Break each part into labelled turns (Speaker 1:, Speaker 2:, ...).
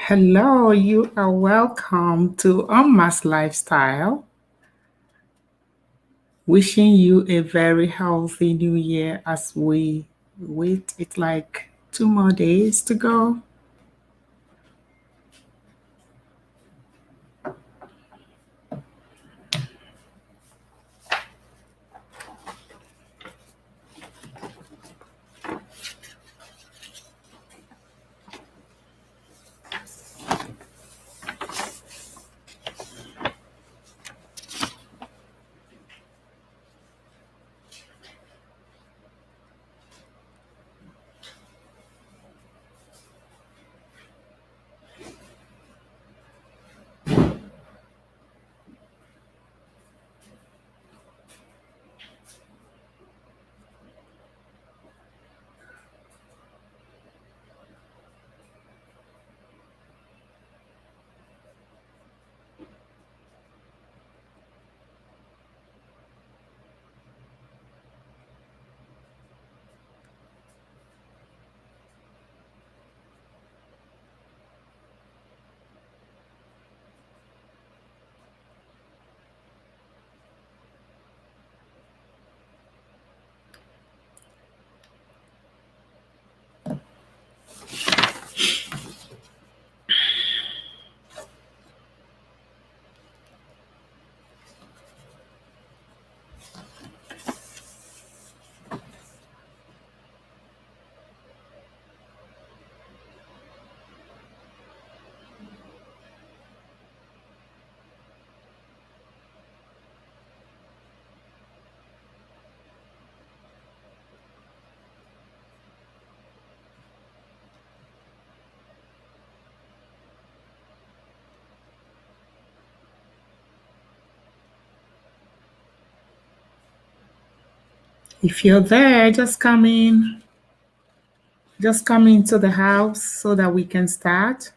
Speaker 1: Hello, you are welcome to UNMASC Lifestyle. Wishing you a very healthy new year as we wait. It's like 2 more days to go. If you're there, just come in. Just come into the house so that we can start.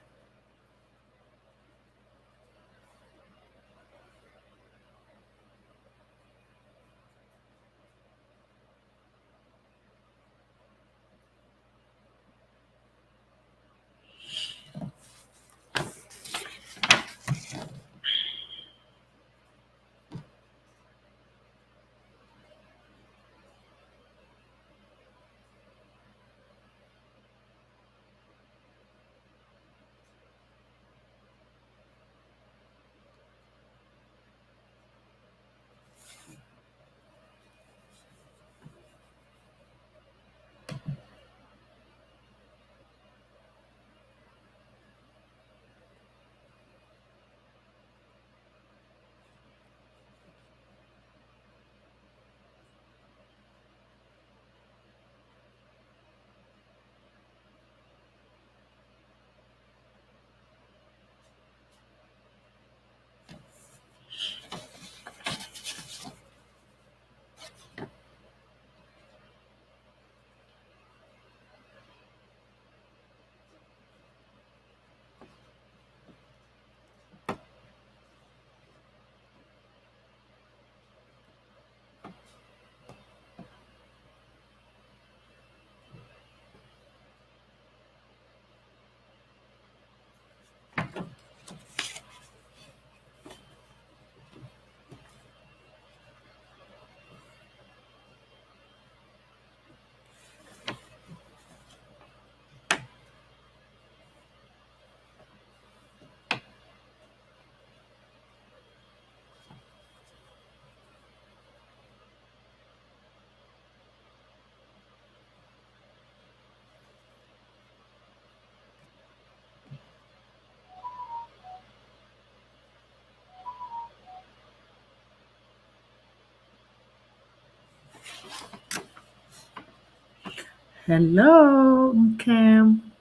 Speaker 1: Hello, Cam.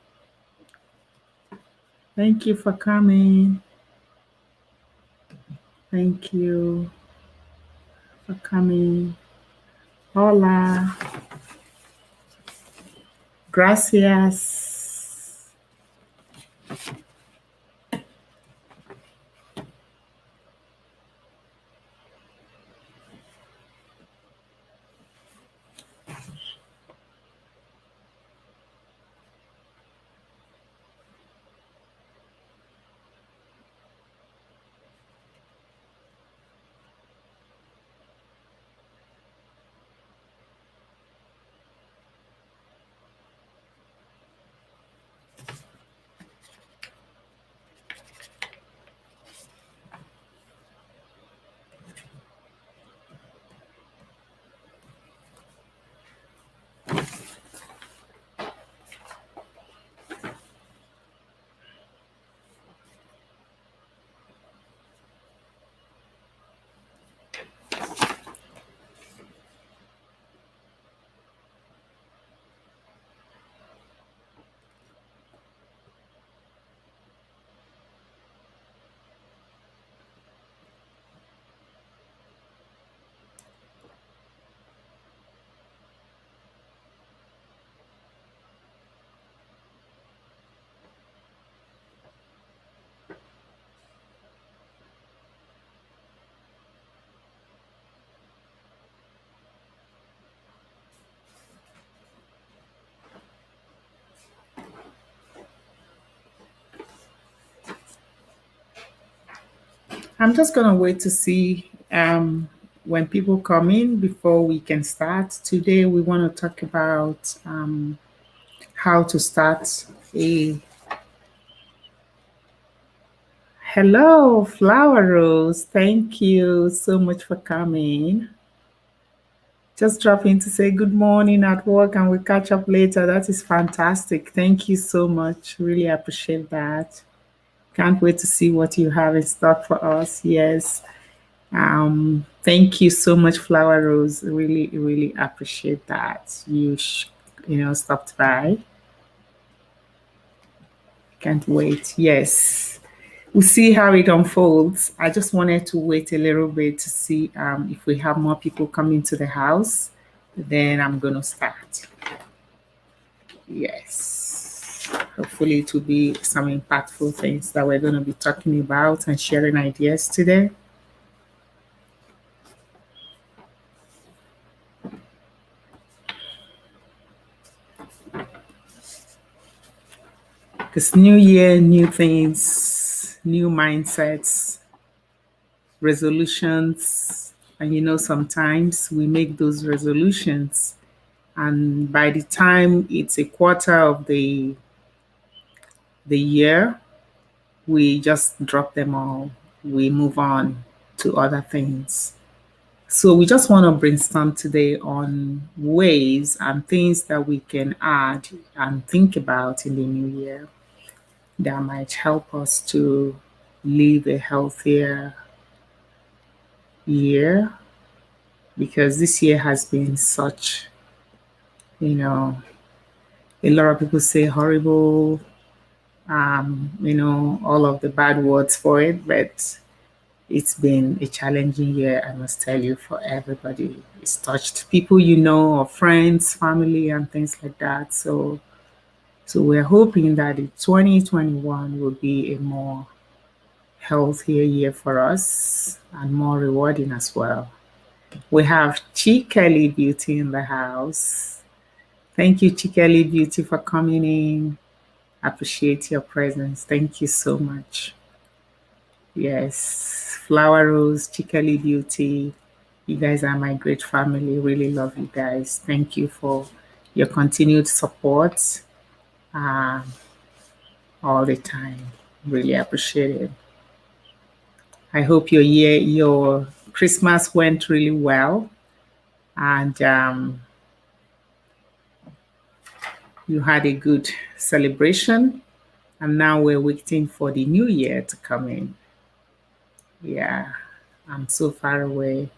Speaker 1: Thank you for coming. Thank you for coming. Hola. Gracias. I'm just going to wait to see when people come in before we can start. Today, we want to talk about how to start a. Hello, Flower Rose. Thank you so much for coming. Just drop in to say good morning at work and we'll catch up later. That is fantastic. Thank you so much. Really appreciate that. Can't wait to see what you have in stock for us. Yes. Thank you so much, Flower Rose. Really, really appreciate that. Stopped by. Can't wait. Yes. We'll see how it unfolds. I just wanted to wait a little bit to see if we have more people coming to the house. Then I'm going to start. Yes. Hopefully it will be some impactful things that we're going to be talking about and sharing ideas today. Because new year, new things, new mindsets, resolutions. And sometimes we make those resolutions. And by the time it's a quarter of the year, we just drop them all. We move on to other things. So we just want to brainstorm today on ways and things that we can add and think about in the new year that might help us to live a healthier year, because this year has been such, a lot of people say horrible, all of the bad words for it, but it's been a challenging year, I must tell you, for everybody. It's touched people or friends, family, and things like that. So we're hoping that 2021 will be a more healthier year for us and more rewarding as well. We have Chikeli Beauty in the house. Thank you, Chikeli Beauty, for coming in. Appreciate your presence. Thank you so much. Yes, Flower Rose, Chikeli Beauty. You guys are my great family. Really love you guys. Thank you for your continued support all the time. Really appreciate it. I hope your Christmas went really well, and you had a good celebration. And now we're waiting for the new year to come in. Yeah, I'm so far away.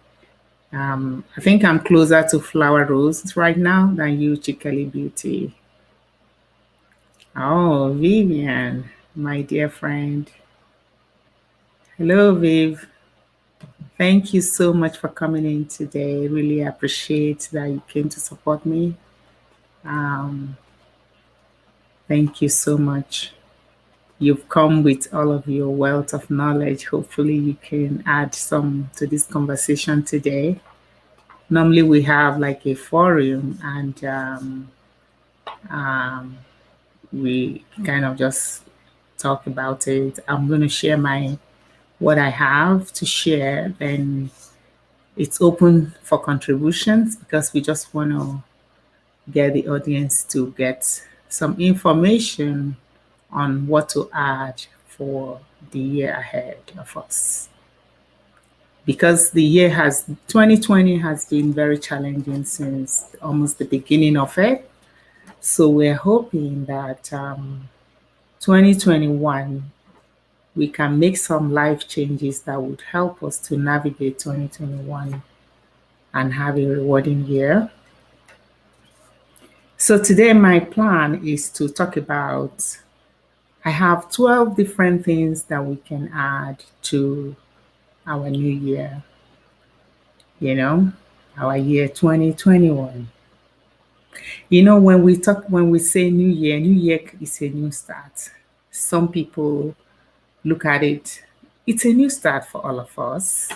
Speaker 1: I think I'm closer to Flower Rose right now than you, Chikeli Beauty. Oh, Vivian, my dear friend. Hello, Viv. Thank you so much for coming in today. Really appreciate that you came to support me. Thank you so much. You've come with all of your wealth of knowledge. Hopefully you can add some to this conversation today. Normally we have like a forum, and we kind of just talk about it. I'm going to share what I have to share. Then it's open for contributions, because we just want to get the audience to get some information on what to add for the year ahead of us. Because the year 2020 has been very challenging since almost the beginning of it. So we're hoping that 2021, we can make some life changes that would help us to navigate 2021 and have a rewarding year. So today my plan is to talk about, I have 12 different things that we can add to our new year, our year 2021. When we say new year is a new start. Some people look at it, it's a new start for all of us.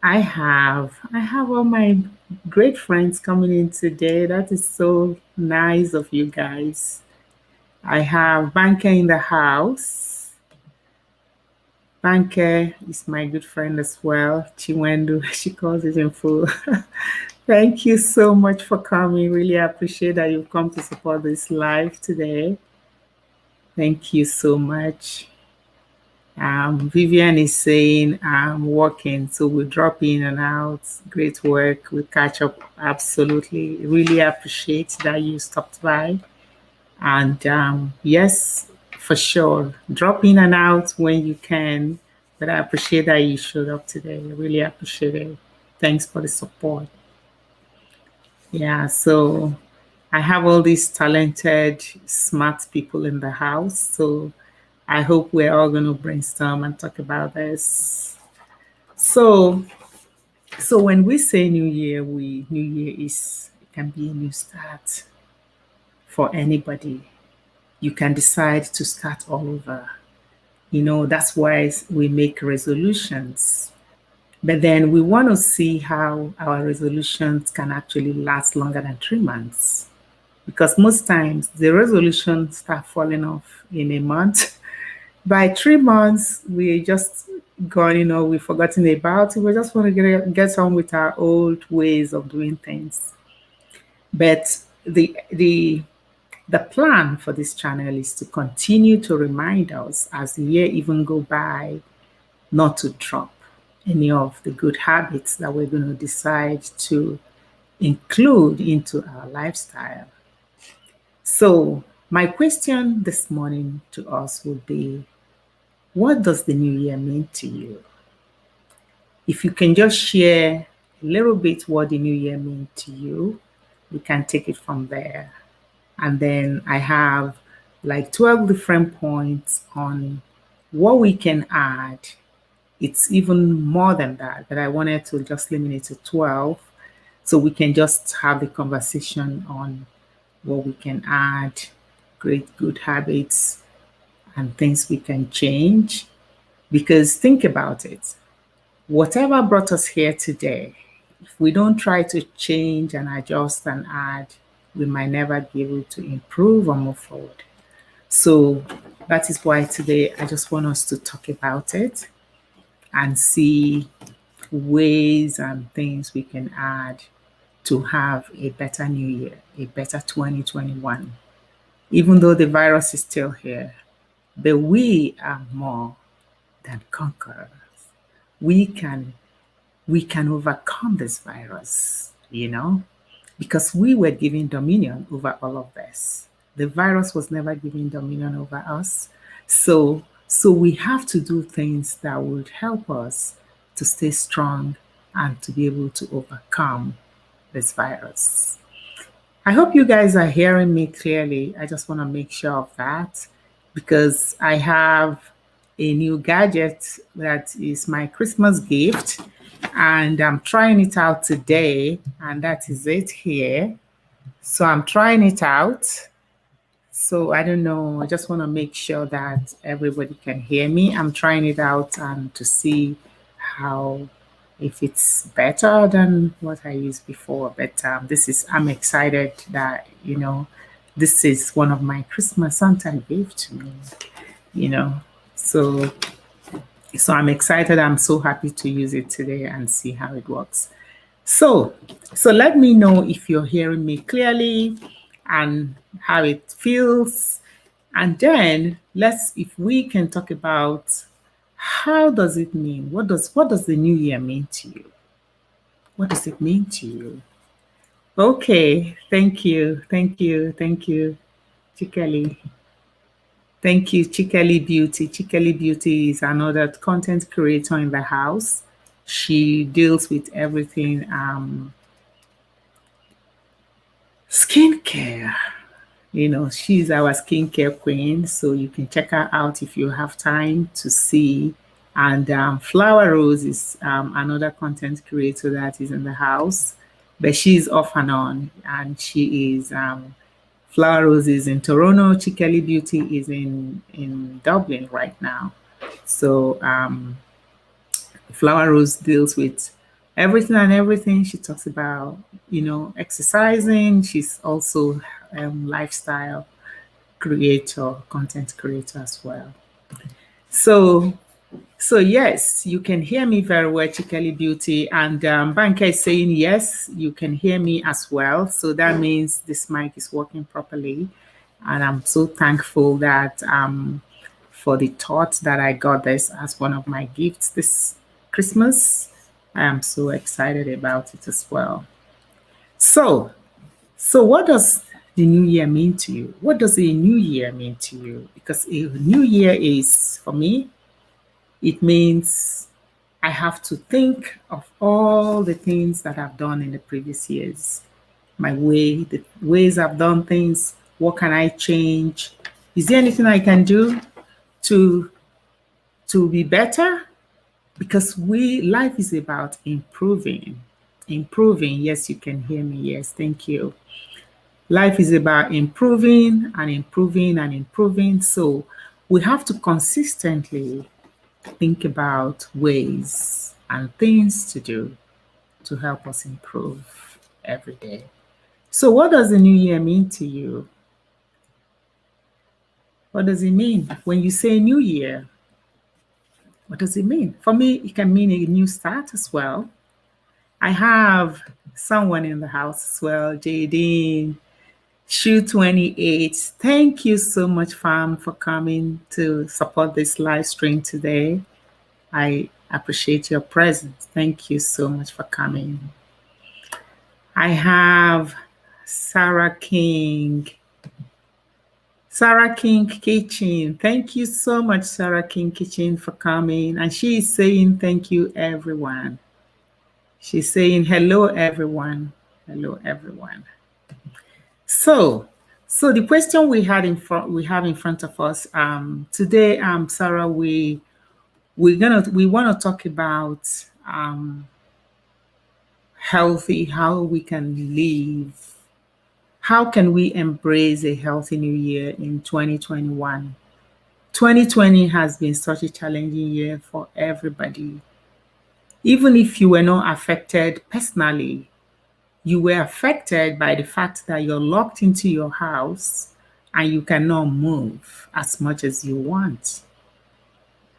Speaker 1: I have all my great friends coming in today. That is so nice of you guys. I have Banker in the house. Banke is my good friend as well. Chiwendu, she calls it in full. Thank you so much for coming. Really appreciate that you've come to support this live today. Thank you so much. Vivian is saying I'm working, so we'll drop in and out. Great work. We'll catch up. Absolutely. Really appreciate that you stopped by. And yes, for sure, drop in and out when you can. But I appreciate that you showed up today. I really appreciate it. Thanks for the support. Yeah, so I have all these talented, smart people in the house. So I hope we're all going to brainstorm and talk about this. So, so when we say New Year, New Year is it can be a new start for anybody. You can decide to start all over. That's why we make resolutions. But then we want to see how our resolutions can actually last longer than 3 months. Because most times the resolutions start falling off in a month. By 3 months, we just gone, we've forgotten about it. We just want to get on with our old ways of doing things. But the plan for this channel is to continue to remind us as the year even go by not to drop any of the good habits that we're going to decide to include into our lifestyle. So my question this morning to us would be, what does the new year mean to you? If you can just share a little bit what the new year means to you, we can take it from there. And then I have like 12 different points on what we can add. It's even more than that, but I wanted to just limit it to 12 so we can just have the conversation on what we can add, great good habits, and things we can change. Because think about it, whatever brought us here today, if we don't try to change and adjust and add, we might never be able to improve or move forward. So that is why today I just want us to talk about it and see ways and things we can add to have a better new year, a better 2021. Even though the virus is still here, but we are more than conquerors. We can overcome this virus, because we were given dominion over all of this. The virus was never given dominion over us. So we have to do things that would help us to stay strong and to be able to overcome this virus. I hope you guys are hearing me clearly. I just want to make sure of that because I have a new gadget that is my Christmas gift and I'm trying it out today, and that is it here. So I'm trying it out. So I don't know, I just want to make sure that everybody can hear me. I'm trying it out to see if it's better than what I used before. But I'm excited that, this is one of my Christmas Santa gave to me, so I'm excited. I'm so happy to use it today and see how it works. So let me know if you're hearing me clearly and how it feels. And then if we can talk about how does it mean? What does the new year mean to you? What does it mean to you? Okay, thank you, Chikeli. Thank you, Chikeli Beauty. Chikeli Beauty is another content creator in the house. She deals with everything skincare. She's our skincare queen, so you can check her out if you have time to see. And Flower Rose is another content creator that is in the house, but she's off and on, and she is Flower Rose is in Toronto. Chikeli Beauty is in Dublin right now. So Flower Rose deals with everything and everything. She talks about, exercising. She's also lifestyle creator, content creator as well. So So yes, you can hear me very well, Chikeli Beauty. And Banker is saying yes, you can hear me as well. So that means this mic is working properly. And I'm so thankful that for the thought that I got this as one of my gifts this Christmas. I am so excited about it as well. So, so what does the new year mean to you? What does a new year mean to you? Because a new year is, for me, it means I have to think of all the things that I've done in the previous years. My way, the ways I've done things, what can I change? Is there anything I can do to be better? Because life is about improving. Improving. Yes, you can hear me. Yes, thank you. Life is about improving and improving and improving. So we have to consistently think about ways and things to do to help us improve every day. So, what does the new year mean to you? What does it mean? When you say new year, what does it mean? For me, it can mean a new start as well. I have someone in the house as well, Jadine, Shoe 28. Thank you so much, fam, for coming to support this live stream today. I appreciate your presence. Thank you so much for coming. I have Sarah King. Sarah King Kitchen. Thank you so much, Sarah King Kitchen, for coming. And she is saying thank you, everyone. She's saying hello, everyone. Hello, everyone. So, the question we have in front of us today, Sarah, we want to talk about healthy, how we can live, how can we embrace a healthy new year in 2021. 2020 has been such a challenging year for everybody. Even if you were not affected personally, you were affected by the fact that you're locked into your house and you cannot move as much as you want.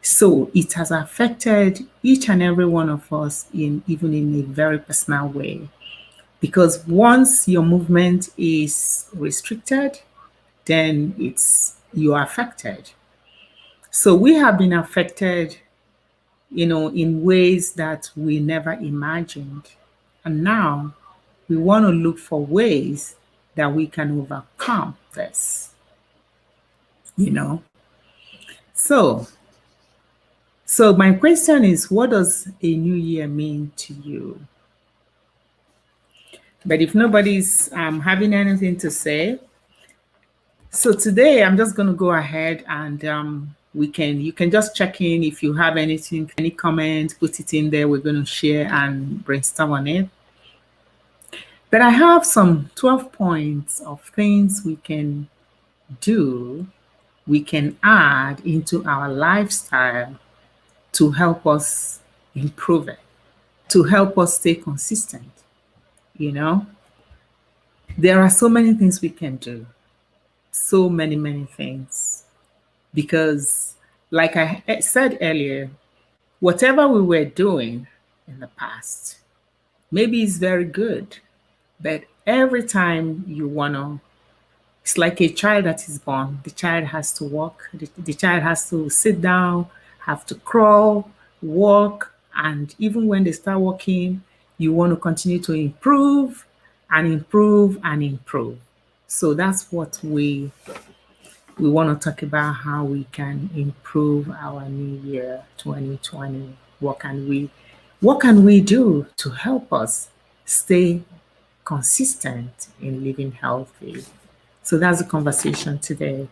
Speaker 1: So it has affected each and every one of us even in a very personal way. Because once your movement is restricted, then you're affected. So we have been affected, in ways that we never imagined. And now we want to look for ways that we can overcome this, you know. So my question is, what does a new year mean to you? But if nobody's having anything to say, so today I'm just going to go ahead and you can just check in if you have anything, any comments, put it in there. We're going to share and brainstorm on it. But I have some 12 points of things we can do, we can add into our lifestyle to help us improve it, to help us stay consistent. There are so many things we can do, so many things, because like I said earlier, whatever we were doing in the past, maybe it's very good, but every time it's like a child that is born. The child has to walk, the child has to sit down, have to crawl, walk, and even when they start walking, you want to continue to improve and improve and improve. So that's what we want to talk about, how we can improve our new year 2020. What can we do to help us stay consistent in living healthy? So that's the conversation today.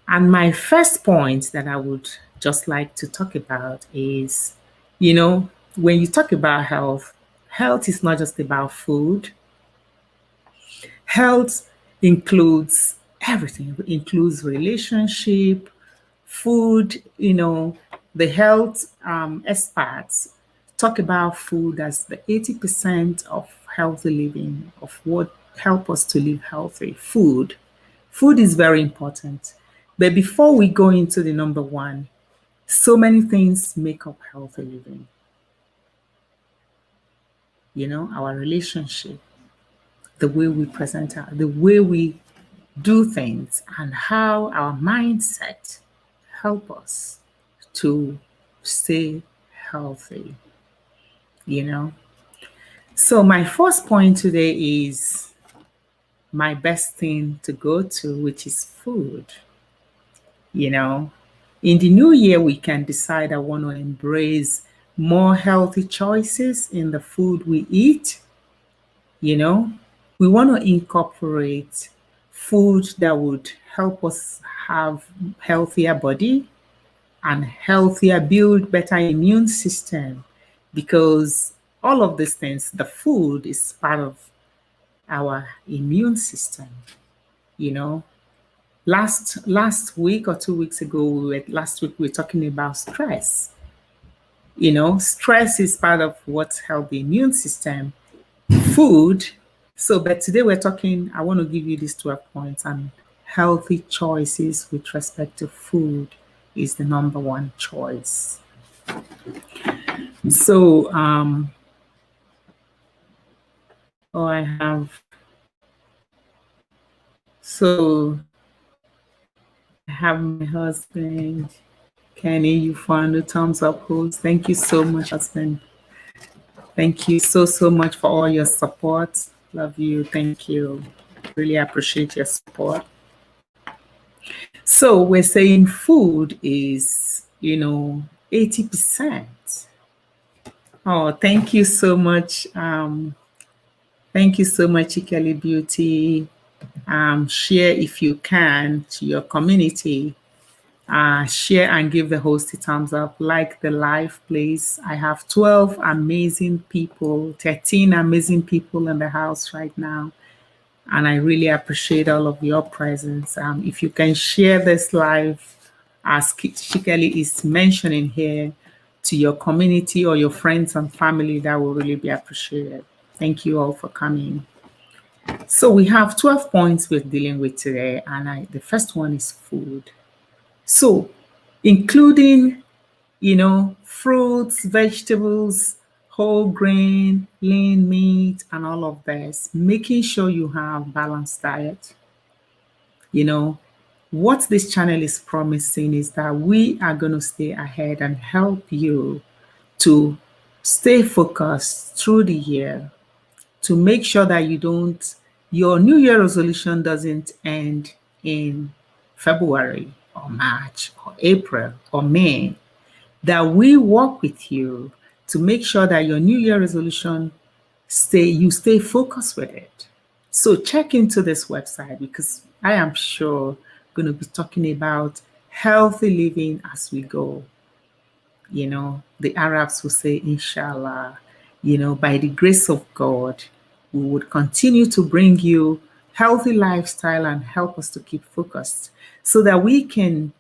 Speaker 1: And my first point that I would just like to talk about is, when you talk about health is not just about food. Health includes everything. It includes relationship, food. The health experts talk about food as the 80% of healthy living, of what help us to live healthy. Food is very important. But before we go into the number one, So many things make up healthy living. Our relationship, the way we present the way we do things, and how our mindset help us to stay healthy, you know. So my first point today is my best thing to go to, which is food. You know, in the new year, we can decide I want to embrace more healthy choices in the food we eat. You know, we want to incorporate food that would help us have healthier body and healthier, build better immune system, because all of these things, the food is part of our immune system. You know, last week or 2 weeks ago, last week we were talking about stress. Stress is part of what helps the immune system. Food. So, but today we're talking, I want to give you these 12 points, and healthy choices with respect to food is the number one choice. So, I have, so I have my husband, Kenny. You found the thumbs up host. Thank you so much, husband. Thank you so much for all your support. Love you. Thank you. Really appreciate your support. So we're saying food is, 80%. Oh, thank you so much. Thank you so much, Ikeli Beauty. Share if you can to your community. Share and give the host a thumbs up. Like the live, please. I have 12 amazing people, 13 amazing people in the house right now. And I really appreciate all of your presence. If you can share this live, as Shikeli is mentioning here, to your community or your friends and family, that will really be appreciated. Thank you all for coming. So we have 12 points we're dealing with today, and the first one is food. So including, fruits, vegetables, whole grain, lean meat, and all of this, making sure you have balanced diet. What this channel is promising is that we are going to stay ahead and help you to stay focused through the year, to make sure that your New Year resolution doesn't end in February or March or April or May, that we work with you to make sure that your New Year resolution you stay focused with it. So check into this website, because I am sure going to be talking about healthy living as we go. The Arabs will say, Inshallah, by the grace of God, we would continue to bring you healthy lifestyle and help us to keep focused so that we can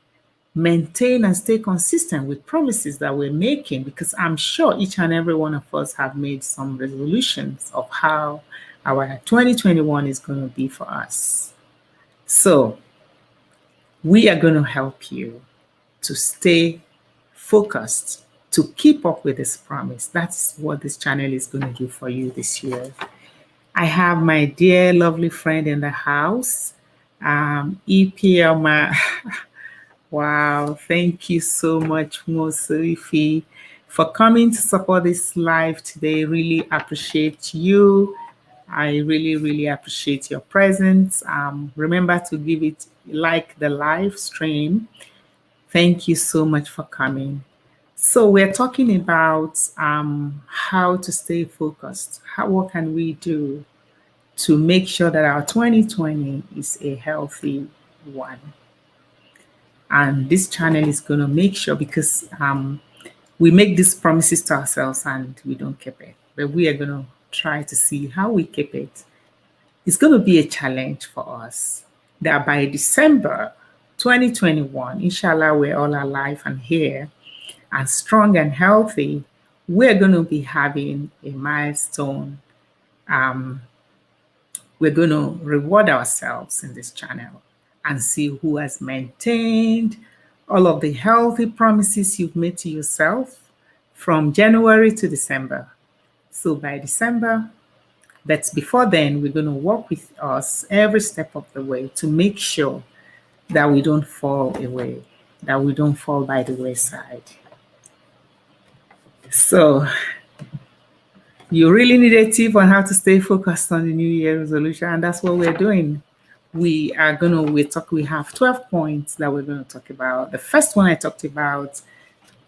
Speaker 1: maintain and stay consistent with promises that we're making, because I'm sure each and every one of us have made some resolutions of how our 2021 is going to be for us. So we are going to help you to stay focused, to keep up with this promise. That's what this channel is going to do for you this year. I have my dear, lovely friend in the house, EPLMA. Wow, thank you so much, Moserifi, for coming to support this live today. Really appreciate you. I really appreciate your presence. Remember to give it like the live stream. Thank you so much for coming. So we're talking about how to stay focused. What can we do to make sure that our 2020 is a healthy one? And this channel is going to make sure, because we make these promises to ourselves and we don't keep it. But we are going to try to see how we keep it. It's going to be a challenge for us that by December 2021, inshallah, we're all alive and here and strong and healthy. We're going to be having a milestone. We're going to reward ourselves in this channel and see who has maintained all of the healthy promises you've made to yourself from January to December. So by December, but before then, we're going to work with us every step of the way to make sure that we don't fall away, that we don't fall by the wayside. So you really need a tip on how to stay focused on the New Year resolution, and that's what we're doing. We have 12 points that we're going to talk about. The first one I talked about,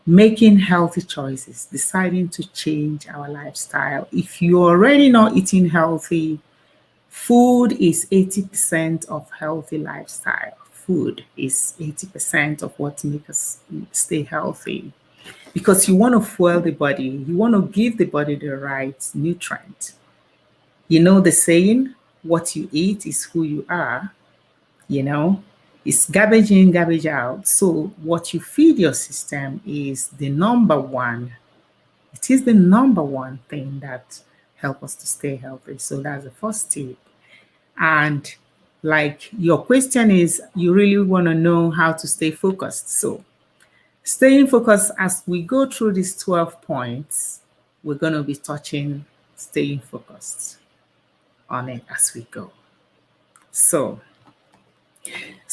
Speaker 1: making healthy choices, deciding to change our lifestyle. If you're already not eating healthy, food is 80% of healthy lifestyle. Food is 80% of what makes us stay healthy, because you want to fuel the body, you want to give the body the right nutrient. You know the saying, what you eat is who you are, you know, it's garbage in, garbage out. So what you feed your system is the number one. It is the number one thing that helps us to stay healthy. So that's the first tip. And like your question is, you really want to know how to stay focused. So staying focused, as we go through these 12 points, we're going to be touching staying focused on it as we go. So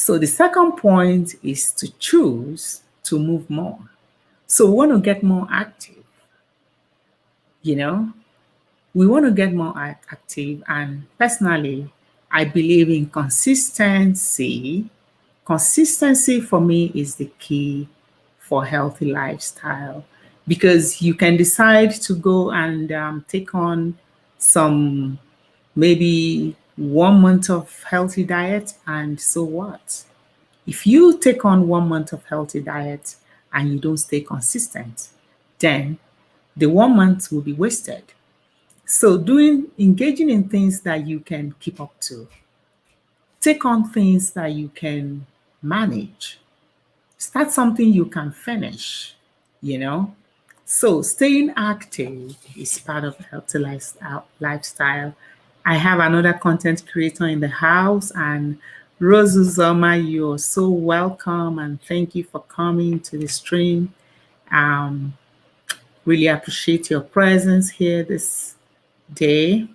Speaker 1: the second point is to choose to move more. So we want to get more active, you know, we want to get more active. And personally, I believe in consistency. Consistency for me is the key for healthy lifestyle, because you can decide to go and take on some, maybe 1 month of healthy diet, and so what? If you take on 1 month of healthy diet and you don't stay consistent, then the 1 month will be wasted. So engaging in things that you can keep up to, take on things that you can manage, start something you can finish, you know. So staying active is part of a healthy lifestyle. I have another content creator in the house, and Rose Uzoma, you're so welcome and thank you for coming to the stream. Really appreciate your presence here this day.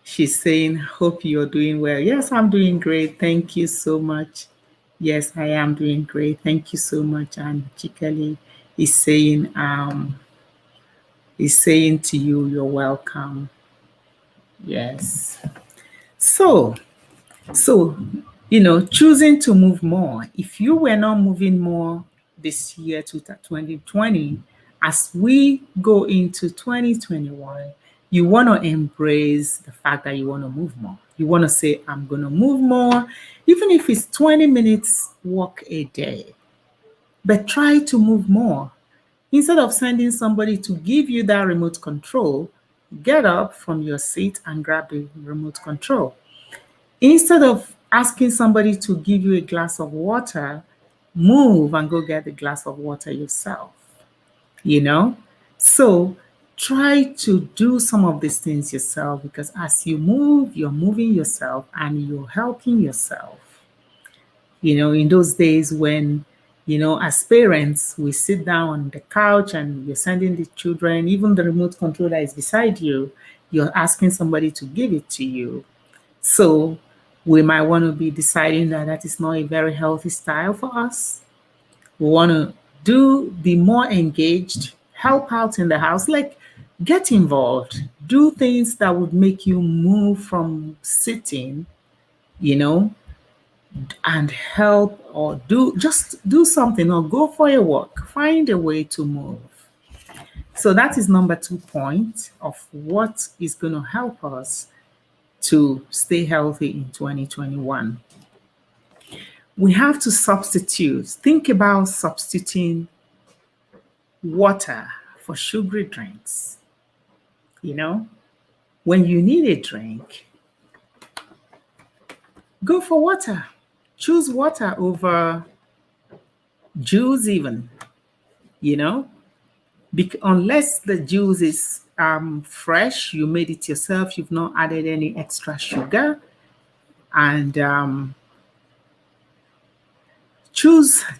Speaker 1: She's saying, hope you're doing well. Yes, I'm doing great. Thank you so much. Yes, I am doing great. Thank you so much. And Chikali is saying to you, you're welcome. Yes. So, choosing to move more. If you were not moving more this year, 2020, as we go into 2021, you want to embrace the fact that you want to move more. You want to say, I'm going to move more, even if it's 20 minutes walk a day, but try to move more. Instead of sending somebody to give you that remote control, get up from your seat and grab the remote control. Instead of asking somebody to give you a glass of water, move and go get the glass of water yourself, you know? So try to do some of these things yourself, because as you move, you're moving yourself and you're helping yourself. You know, in those days when, as parents, we sit down on the couch and you're sending the children, even the remote control that is beside you, you're asking somebody to give it to you. So we might want to be deciding that that is not a very healthy style for us. We want to be more engaged, help out in the house, like get involved, do things that would make you move from sitting, and help, or do something, or go for a walk, find a way to move. So that is number 2 point of what is going to help us to stay healthy in 2021. We have to substitute. Think about substituting water for sugary drinks. When you need a drink, go for water. Choose water over juice even, unless the juice is fresh, you made it yourself, you've not added any extra sugar, and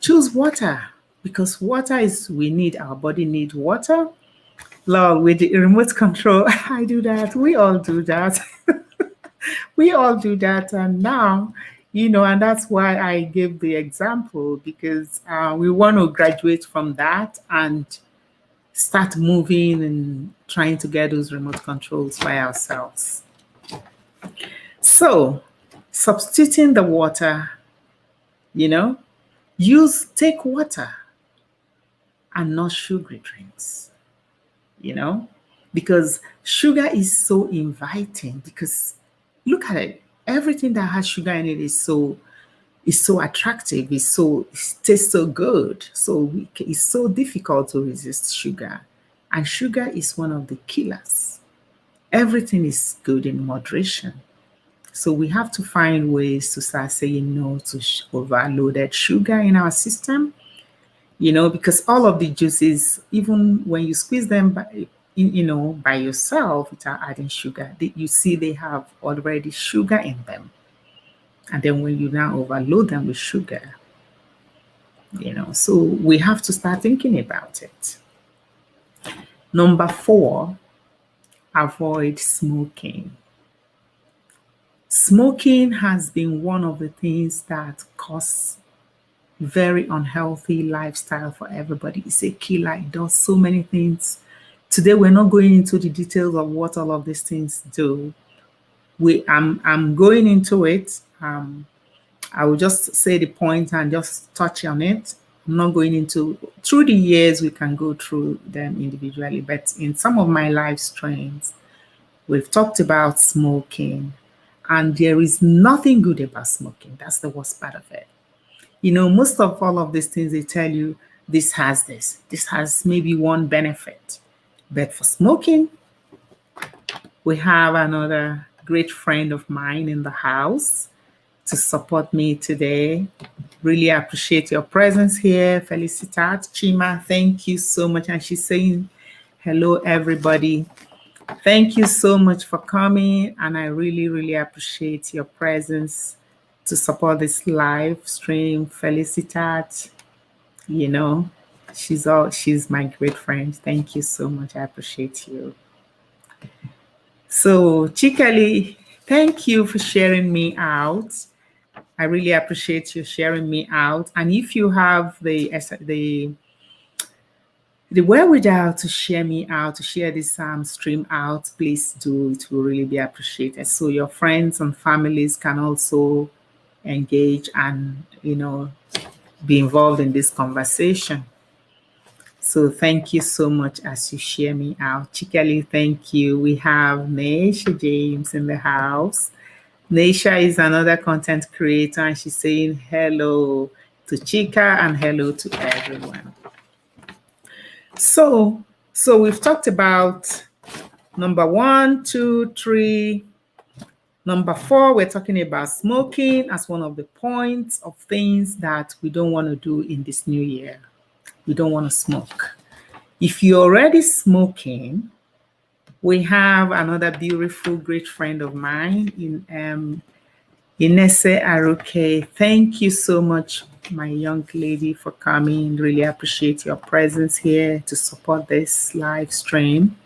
Speaker 1: choose water, because water is, we need, our body need water. Lord, with the remote control, I do that. We all do that. We all do that. And now, and that's why I gave the example, because we want to graduate from that and start moving and trying to get those remote controls by ourselves. So, substituting the water, take water and not sugary drinks, because sugar is so inviting. Because look at it, everything that has sugar in it is so attractive, it tastes so good. So it's so difficult to resist sugar. And sugar is one of the killers. Everything is good in moderation. So we have to find ways to start saying no to overloaded sugar in our system, because all of the juices, even when you squeeze them by yourself without adding sugar, you see they have already sugar in them. And then when you now overload them with sugar, so we have to start thinking about it. Number 4, avoid smoking. Smoking has been one of the things that cause very unhealthy lifestyle for everybody. It's a killer. It does so many things. Today, we're not going into the details of what all of these things do. I'm going into it. I will just say the point and just touch on it. I'm not going into, through the years, we can go through them individually, but in some of my live streams, we've talked about smoking, and there is nothing good about smoking. That's the worst part of it. Most of all of these things, they tell you this has maybe one benefit. But for smoking, we have another great friend of mine in the house to support me today. Really appreciate your presence here, Felicitat. Chima, thank you so much. And she's saying, hello, everybody. Thank you so much for coming. And I really, really appreciate your presence to support this live stream. Felicitat, she's my great friend. Thank you so much. I appreciate you. So Chikali, thank you for sharing me out. I really appreciate you sharing me out. And if you have the wherewithal to share me out, to share this stream out, please do. It will really be appreciated. So your friends and families can also engage and, be involved in this conversation. So thank you so much as you share me out. Chikali, thank you. We have Naisha James in the house. Naisha is another content creator, and she's saying hello to Chika and hello to everyone. So we've talked about number 1, 2, 3. Number 4, we're talking about smoking as one of the points of things that we don't want to do in this new year. We don't want to smoke. If you're already smoking, we have another beautiful, great friend of mine in Inese Aruke. Thank you so much, my young lady, for coming. Really appreciate your presence here to support this live stream.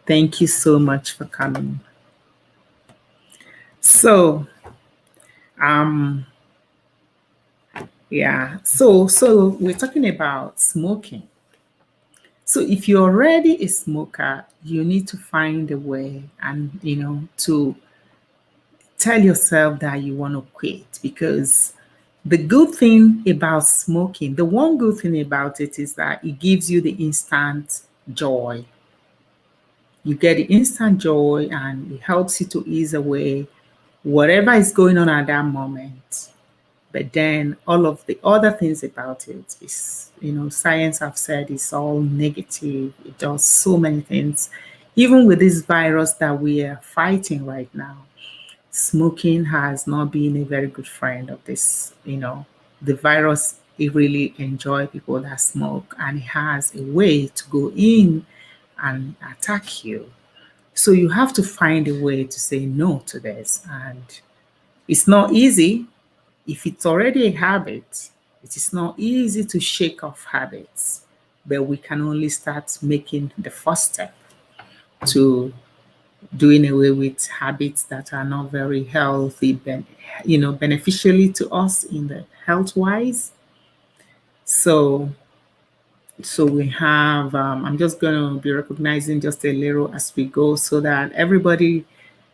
Speaker 1: Thank you so much for coming. So, so we're talking about smoking. So if you're already a smoker, you need to find a way and, to tell yourself that you want to quit, because the good thing about smoking, the one good thing about it is that it gives you the instant joy. You get the instant joy and it helps you to ease away whatever is going on at that moment. But then all of the other things about it is, science have said it's all negative. It does so many things. Even with this virus that we are fighting right now, smoking has not been a very good friend of this. The virus, it really enjoys people that smoke, and it has a way to go in and attack you. So you have to find a way to say no to this. And it's not easy. If it's already a habit, It is not easy to shake off habits, but we can only start making the first step to doing away with habits that are not very healthy, beneficially to us in the health wise. So, so we have. I'm just going to be recognizing just a little as we go, so that everybody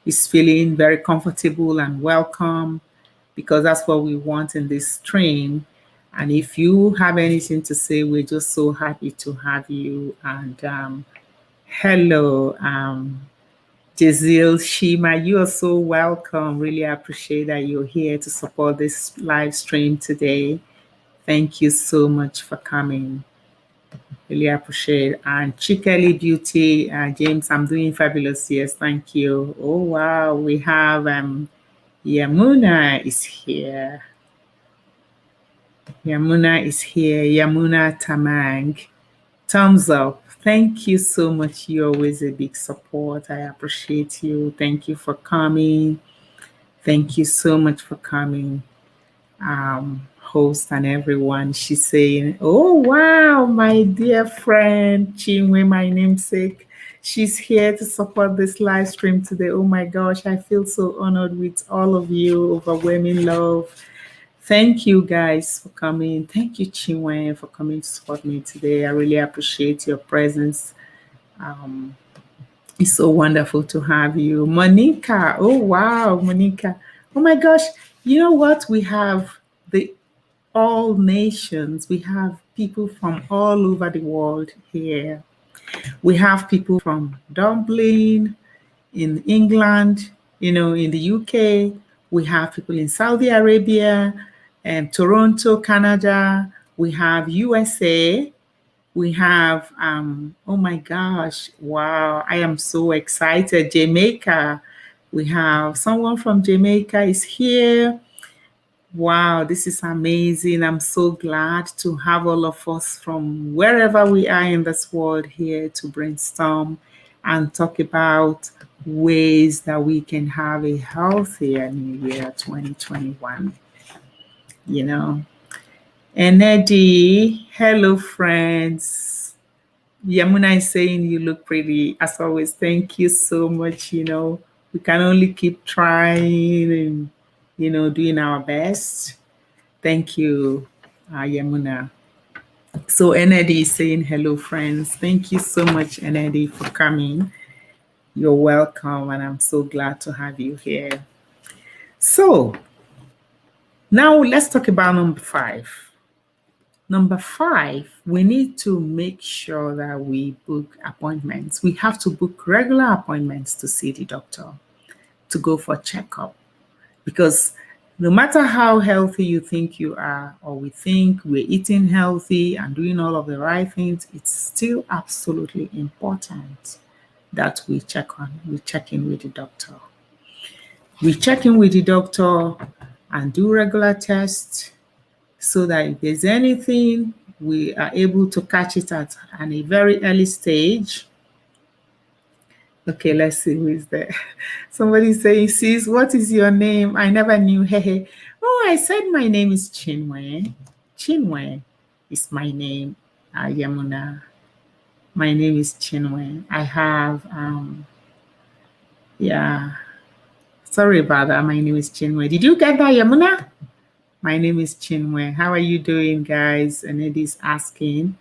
Speaker 1: is feeling very comfortable and welcome, because that's what we want in this stream. And if you have anything to say, we're just so happy to have you. And hello, Jazil Shima, you are so welcome. Really appreciate that you're here to support this live stream today. Thank you so much for coming. Really appreciate it. And Chikeli Beauty, James, I'm doing fabulous. Yes, thank you. Oh, wow. We have Yamuna is here. Yamuna is here. Yamuna Tamang. Thumbs up. Thank you so much. You're always a big support. I appreciate you. Thank you for coming. Thank you so much for coming. Host and everyone. She's saying, oh, wow, my dear friend, Chinwe, my namesake. She's here to support this live stream today. Oh my gosh, I feel so honored with all of you. Overwhelming love. Thank you guys for coming. Thank you, Chinwe, for coming to support me today. I really appreciate your presence. It's so wonderful to have you. Monica. Oh, wow, Monica. Oh my gosh. You know what? We have the all nations. We have people from all over the world here. We have people from Dublin, in England, in the UK. We have people in Saudi Arabia, and Toronto, Canada. We have USA. We have, oh my gosh, wow, I am so excited. Jamaica. We have someone from Jamaica is here. Wow, this is amazing. I'm so glad to have all of us from wherever we are in this world here to brainstorm and talk about ways that we can have a healthier New Year 2021. And Eddie, hello, friends. Yamuna is saying you look pretty. As always, thank you so much. We can only keep trying and doing our best. Thank you, Yamuna. So Enedi is saying hello, friends. Thank you so much, Enedi, for coming. You're welcome, and I'm so glad to have you here. So now let's talk about number 5. Number 5, we need to make sure that we book appointments. We have to book regular appointments to see the doctor, to go for checkup, because no matter how healthy you think you are, or we think we're eating healthy and doing all of the right things, it's still absolutely important that we check in with the doctor. We check in with the doctor and do regular tests, so that if there's anything, we are able to catch it at a very early stage. Okay, let's see who is there. Somebody saying, sis, what is your name? I never knew. Hey. Oh, I said my name is Chinwe. Chinwe is my name, Yamuna. My name is Chinwe. I have, sorry about that. My name is Chinwe. Did you get that, Yamuna? My name is Chinwe. How are you doing, guys? And it is asking.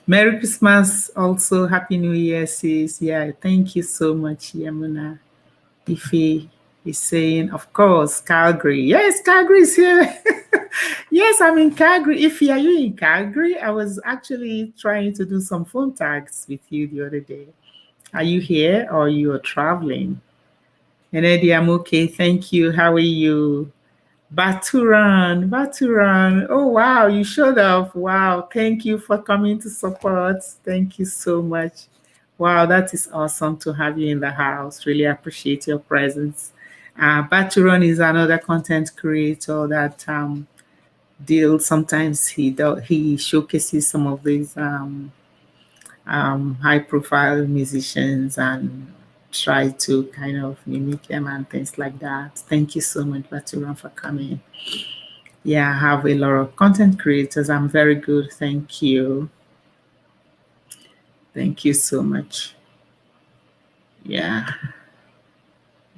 Speaker 1: Merry Christmas. Also, Happy New Year, sis. Yeah, thank you so much, Yamuna. Ife is saying, of course, Calgary. Yes, Calgary is here. Yes, I'm in Calgary. Ife, are you in Calgary? I was actually trying to do some phone tags with you the other day. Are you here or you are traveling? And Eddie, I'm okay. Thank you. How are you? Baturan. Oh, wow, you showed up. Wow, thank you for coming to support. Thank you so much. Wow, that is awesome to have you in the house. Really appreciate your presence. Baturan is another content creator that deals. Sometimes he showcases some of these high-profile musicians and try to kind of mimic them and things like that. Thank you so much, Baturan, for coming. Yeah, I have a lot of content creators. I'm very good. Thank you. Thank you so much. Yeah.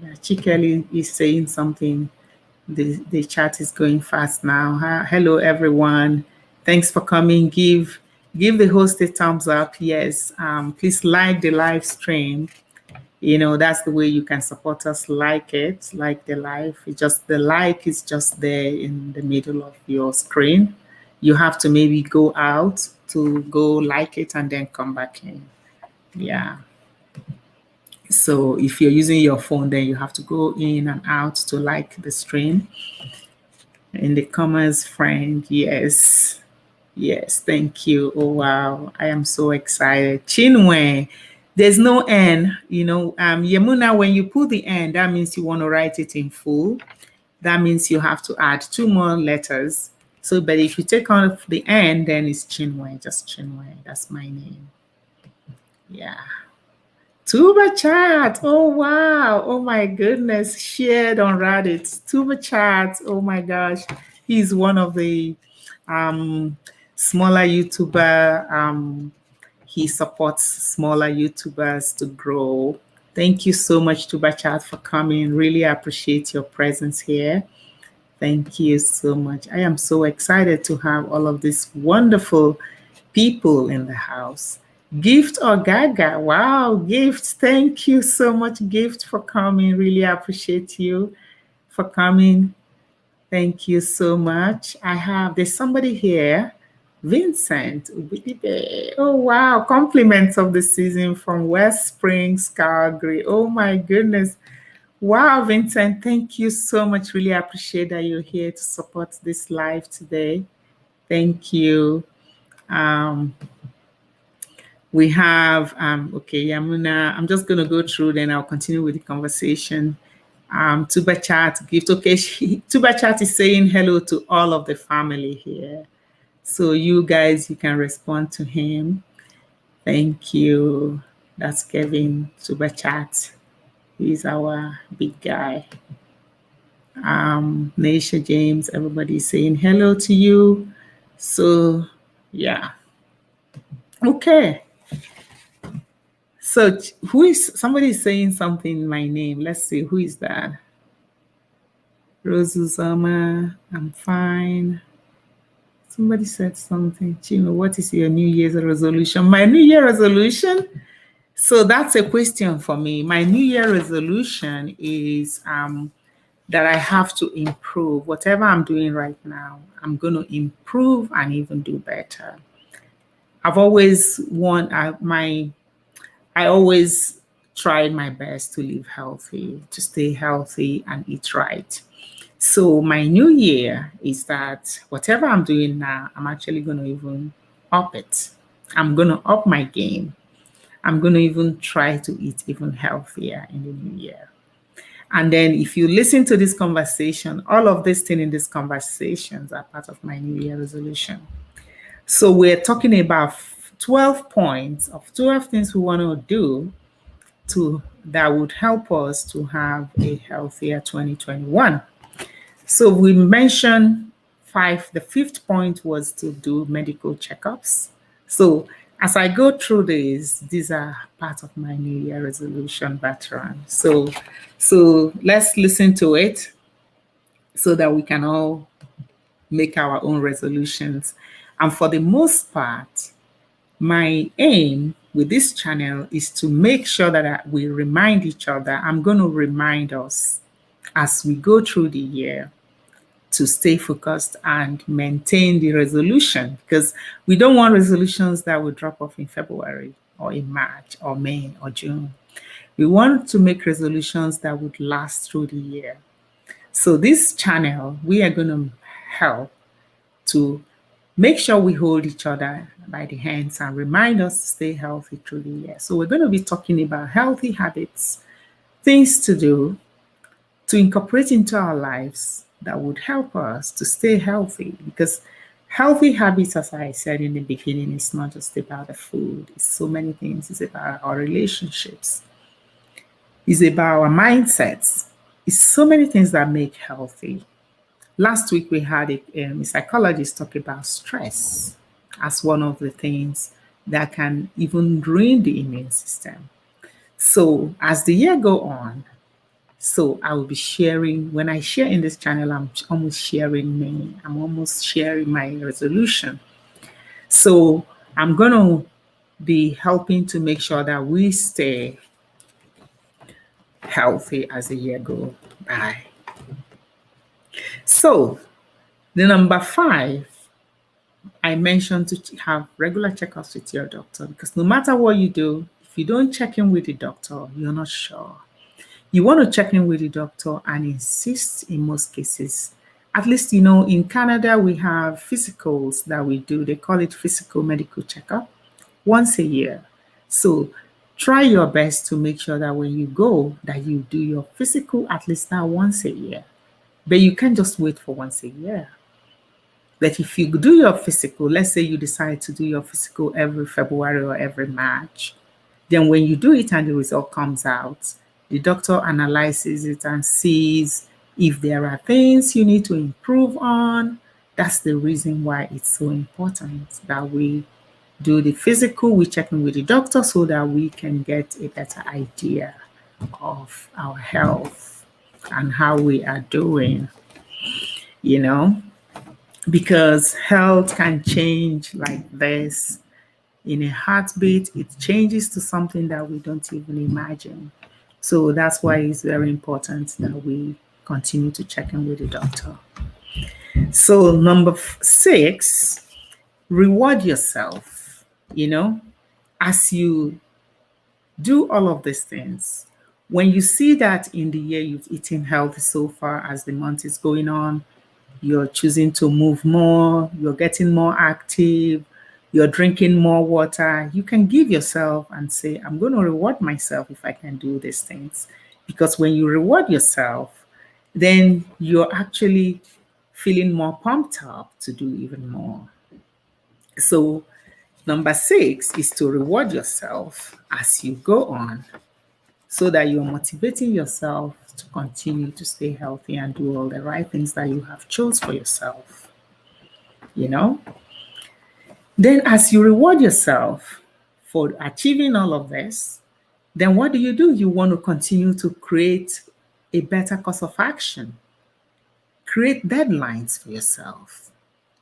Speaker 1: Yeah. Chikeli is saying something. The chat is going fast now. Hello everyone. Thanks for coming. Give the host a thumbs up. Yes. Please like the live stream. You know, that's the way you can support us. Like it, like the live. It just the like is just there in the middle of your screen. You have to maybe go out to go like it and then come back in. Yeah. So if you're using your phone, then you have to go in and out to like the stream. In the comments, friend, yes. Yes, thank you. Oh wow, I am so excited. Chinwe, there's no N, Yemuna, when you put the N, that means you want to write it in full. That means you have to add two more letters. So, but if you take off the N, then it's Chinwe, just Chinwe. That's my name. Yeah. Tuba chat. Oh wow. Oh my goodness. Shared on Reddit. Tuba chat. Oh my gosh. He's one of the smaller YouTuber. He supports smaller YouTubers to grow. Thank you so much, Tuba chat, for coming. Really appreciate your presence here. Thank you so much. I am so excited to have all of these wonderful people in the house. Gift or Gaga? Wow, Gift. Thank you so much, Gift, for coming. Really appreciate you for coming. Thank you so much. There's somebody here, Vincent. Oh, wow. Compliments of the season from West Springs, Calgary. Oh, my goodness. Wow, Vincent, thank you so much. Really appreciate that you're here to support this live today. Thank you. We have, okay, Yamuna, I'm just going to go through, then I'll continue with the conversation. Tuba Chat, Gift. Okay, Tuba Chat is saying hello to all of the family here. So you guys, you can respond to him. Thank you. That's Kevin, Tuba Chat. He's our big guy. Naisha James, everybody's saying hello to you. So, yeah. Okay. So somebody is saying something in my name. Let's see, who is that? Rose Uzama, I'm fine. Somebody said something. Chino, what is your New Year's resolution? My New Year resolution? So that's a question for me. My New Year resolution is that I have to improve. Whatever I'm doing right now, I'm going to improve and even do better. I've always I always tried my best to live healthy, to stay healthy and eat right. So my new year is that whatever I'm doing now, I'm actually going to even up it. I'm going to up my game. I'm going to even try to eat even healthier in the new year. And then if you listen to this conversation, all of these things in these conversations are part of my New Year resolution. So we're talking about 12 points of 12 things we want to do that would help us to have a healthier 2021. So we mentioned 5. The 5th point was to do medical checkups. So as I go through these are part of my New Year resolution veteran. So let's listen to it so that we can all make our own resolutions. And for the most part, my aim with this channel is to make sure that we remind each other. I'm going to remind us as we go through the year to stay focused and maintain the resolution, because we don't want resolutions that will drop off in February or in March or May or June. We want to make resolutions that would last through the year. So this channel, we are going to help to make sure we hold each other by the hands and remind us to stay healthy through the year. So we're going to be talking about healthy habits, things to do, to incorporate into our lives that would help us to stay healthy, because healthy habits, as I said in the beginning, is not just about the food. It's so many things. It's about our relationships. It's about our mindsets. It's so many things that make healthy. Last week we had a psychologist talk about stress as one of the things that can even ruin the immune system. So as the year go on, so I will be sharing, when I share in this channel, I'm almost sharing me. I'm almost sharing my resolution. So I'm going to be helping to make sure that we stay healthy as the year go by. So the number 5, I mentioned to have regular checkups with your doctor, because no matter what you do, if you don't check in with the doctor, you're not sure. You want to check in with the doctor and insist in most cases. At least, in Canada, we have physicals that we do. They call it physical medical checkup once a year. So try your best to make sure that when you go, that you do your physical at least now once a year. But you can't just wait for once a year. But if you do your physical, let's say you decide to do your physical every February or every March, then when you do it and the result comes out, the doctor analyzes it and sees if there are things you need to improve on. That's the reason why it's so important that we do the physical, we check in with the doctor so that we can get a better idea of our health and how we are doing, because health can change like this in a heartbeat. It changes to something that we don't even imagine. So that's why it's very important that we continue to check in with the doctor. So number 6, reward yourself. As you do all of these things, when you see that in the year you've eaten healthy so far, as the month is going on, you're choosing to move more, you're getting more active, you're drinking more water, you can give yourself and say, I'm going to reward myself if I can do these things. Because when you reward yourself, then you're actually feeling more pumped up to do even more. So number 6 is to reward yourself as you go on, so that you're motivating yourself to continue to stay healthy and do all the right things that you have chose for yourself. Then as you reward yourself for achieving all of this, then what do? You want to continue to create a better course of action. Create deadlines for yourself,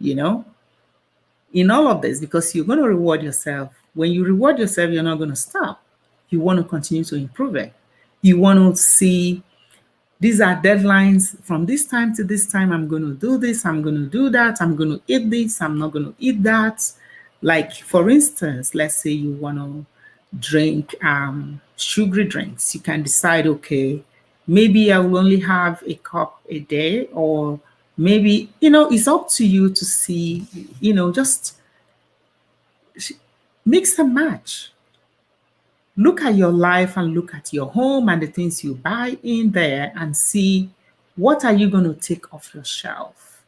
Speaker 1: in all of this, because you're going to reward yourself. When you reward yourself, you're not going to stop. You want to continue to improve it. You want to see, these are deadlines. From this time to this time, I'm going to do this, I'm going to do that, I'm going to eat this, I'm not going to eat that. Like, for instance, let's say you want to drink sugary drinks. You can decide, okay, maybe I will only have a cup a day, or maybe, it's up to you to see, just mix and match. Look at your life and look at your home and the things you buy in there and see, what are you going to take off your shelf?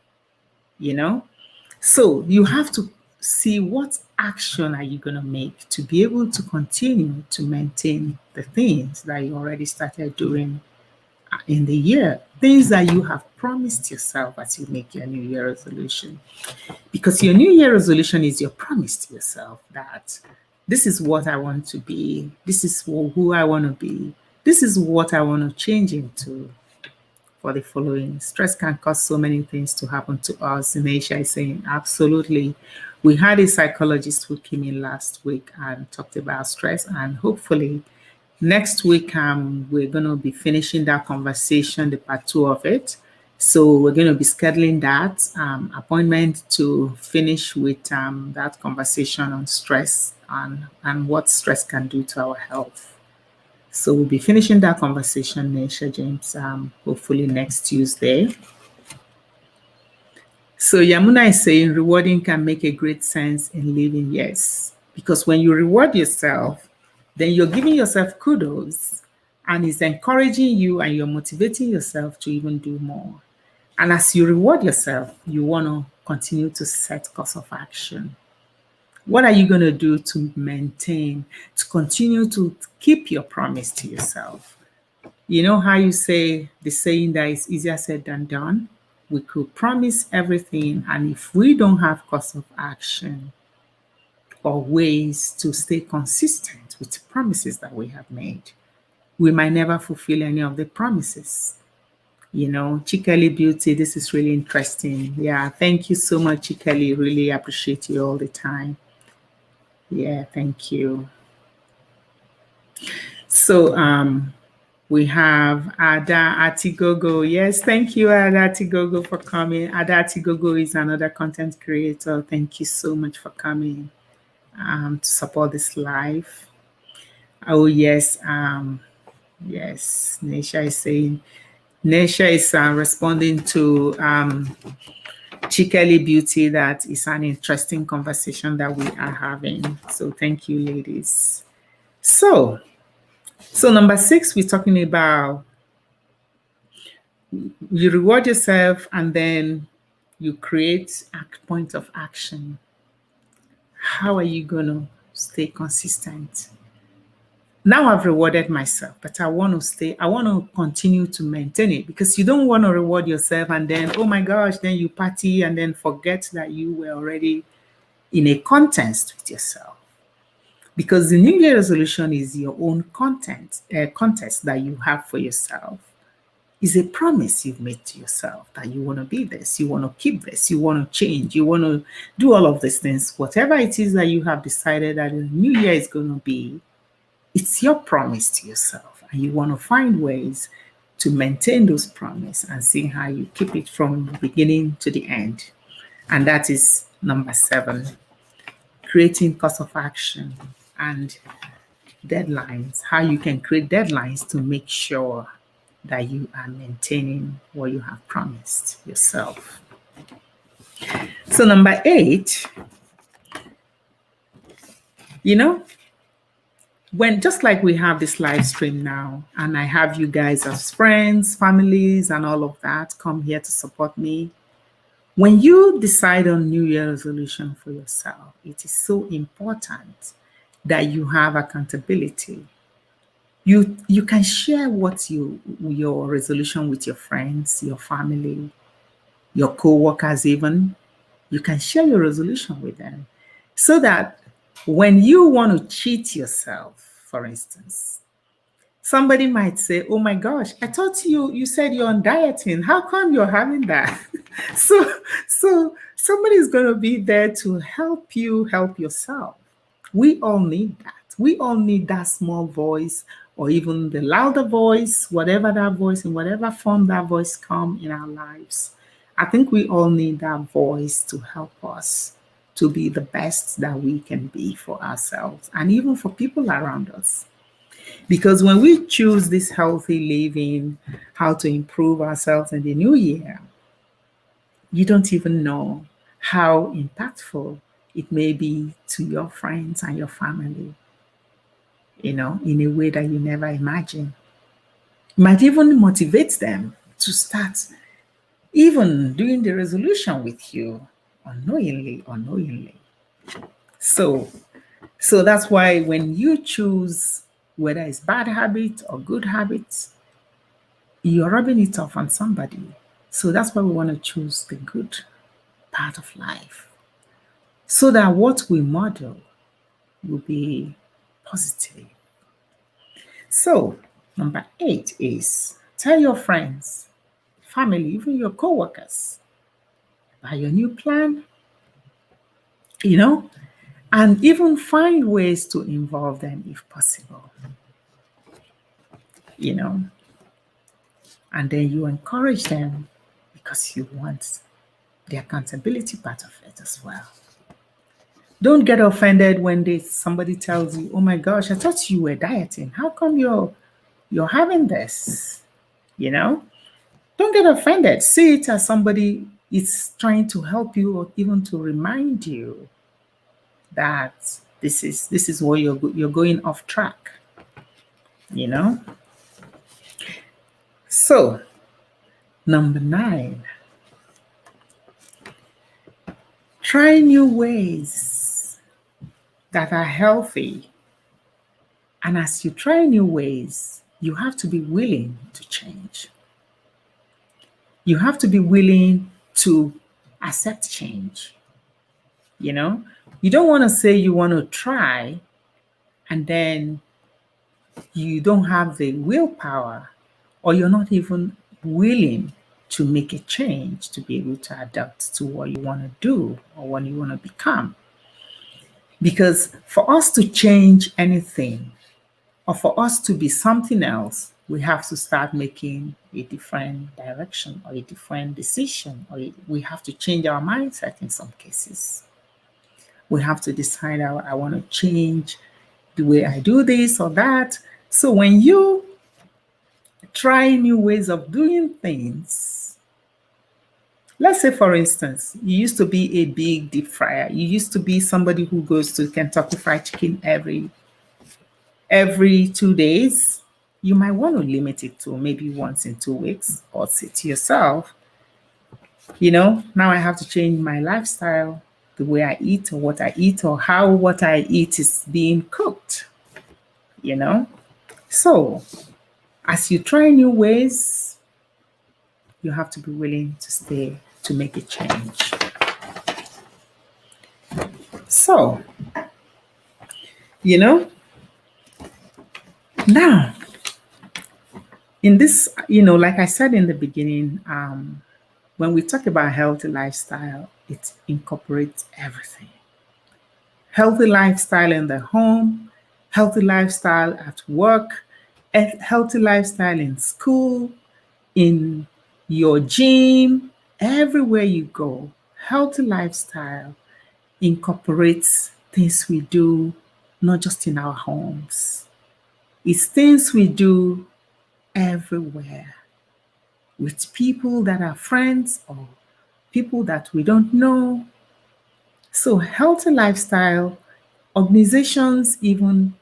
Speaker 1: So you have to see, what action are you going to make to be able to continue to maintain the things that you already started doing in the year, things that you have promised yourself as you make your New Year resolution. Because your New Year resolution is your promise to yourself that this is what I want to be, this is who I want to be, this is what I want to change into for the following. Stress can cause so many things to happen to us. Asia is saying, absolutely. We had a psychologist who came in last week and talked about stress, and hopefully next week we're going to be finishing that conversation, the part 2 of it. So we're going to be scheduling that appointment to finish with that conversation on stress and what stress can do to our health. So we'll be finishing that conversation, Nisha James, hopefully next Tuesday. So Yamuna is saying rewarding can make a great sense in living. Yes, because when you reward yourself, then you're giving yourself kudos, and it's encouraging you and you're motivating yourself to even do more. And as you reward yourself, you want to continue to set course of action. What are you going to do to maintain, to continue to keep your promise to yourself? You know how you say the saying that it's easier said than done? we could promise everything, and if we don't have course of action or ways to stay consistent with the promises that we have made, we might never fulfill any of the promises. Chikeli Beauty, this is really interesting. Yeah, thank you so much, Chikeli. Really appreciate you all the time. Yeah, thank you. So we have Ada Atigogo. Yes, thank you, Ada Atigogo, for coming. Ada Atigogo is another content creator. Thank you so much for coming to support this live. Oh, yes. Yes, Nesha is saying, Nesha is responding to Chikeli Beauty, that is an interesting conversation that we are having. So thank you, ladies. So number 6, we're talking about you reward yourself and then you create a point of action. How are you going to stay consistent? Now I've rewarded myself, but I want to continue to maintain it, because you don't want to reward yourself and then, oh my gosh, then you party and then forget that you were already in a contest with yourself. Because the New Year resolution is your own contest that you have for yourself. Is a promise you've made to yourself that you want to be this, you want to keep this, you want to change, you want to do all of these things. Whatever it is that you have decided that the new year is going to be, it's your promise to yourself. And you want to find ways to maintain those promises and see how you keep it from the beginning to the end. And that is number 7, creating course of action and deadlines. How you can create deadlines to make sure that you are maintaining what you have promised yourself. So number 8, when just like we have this live stream now, and I have you guys as friends, families, and all of that come here to support me. When you decide on New Year resolution for yourself, it is so important that you have accountability. You can share your resolution with your friends, your family, your co-workers even. You can share your resolution with them so that when you want to cheat yourself, for instance, somebody might say, oh my gosh, I thought you said you're on dieting. How come you're having that? So somebody's going to be there to help you help yourself. We all need that. We all need that small voice, or even the louder voice, whatever that voice, in whatever form that voice comes in our lives. I think we all need that voice to help us to be the best that we can be for ourselves and even for people around us. Because when we choose this healthy living, how to improve ourselves in the new year, you don't even know how impactful it may be to your friends and your family, in a way that you never imagined. It might even motivate them to start even doing the resolution with you unknowingly. So that's why when you choose whether it's bad habit or good habits, you're rubbing it off on somebody. So that's why we want to choose the good part of life, so that what we model will be positive. So number 8 is tell your friends, family, even your co-workers about your new plan, and even find ways to involve them if possible, and then you encourage them because you want the accountability part of it as well. Don't get offended when somebody tells you, oh my gosh, I thought you were dieting. How come you're having this? Don't get offended. See it as somebody is trying to help you, or even to remind you that this is where you're going off track. So number 9, try new ways that are healthy. And as you try new ways, you have to be willing to change. You have to be willing to accept change. You know, you don't want to say you want to try and then you don't have the willpower, or you're not even willing to make a change to be able to adapt to what you want to do or what you want to become. Because for us to change anything or for us to be something else, we have to start making a different direction or a different decision, or we have to change our mindset in some cases. We have to decide, I want to change the way I do this or that. So when you try new ways of doing things, let's say, for instance, you used to be a big deep fryer. You used to be somebody who goes to Kentucky Fried Chicken every 2 days. You might want to limit it to maybe once in 2 weeks, or say to yourself, now I have to change my lifestyle, the way I eat or what I eat or how what I eat is being cooked, you know? So as you try new ways, you have to be willing to stay to make a change. So, now in this, like I said in the beginning, when we talk about healthy lifestyle, it incorporates everything. Healthy lifestyle in the home, healthy lifestyle at work, a healthy lifestyle in school, in your gym, everywhere you go. Healthy lifestyle incorporates things we do, not just in our homes. It's things we do everywhere with people that are friends or people that we don't know. So healthy lifestyle, organizations even,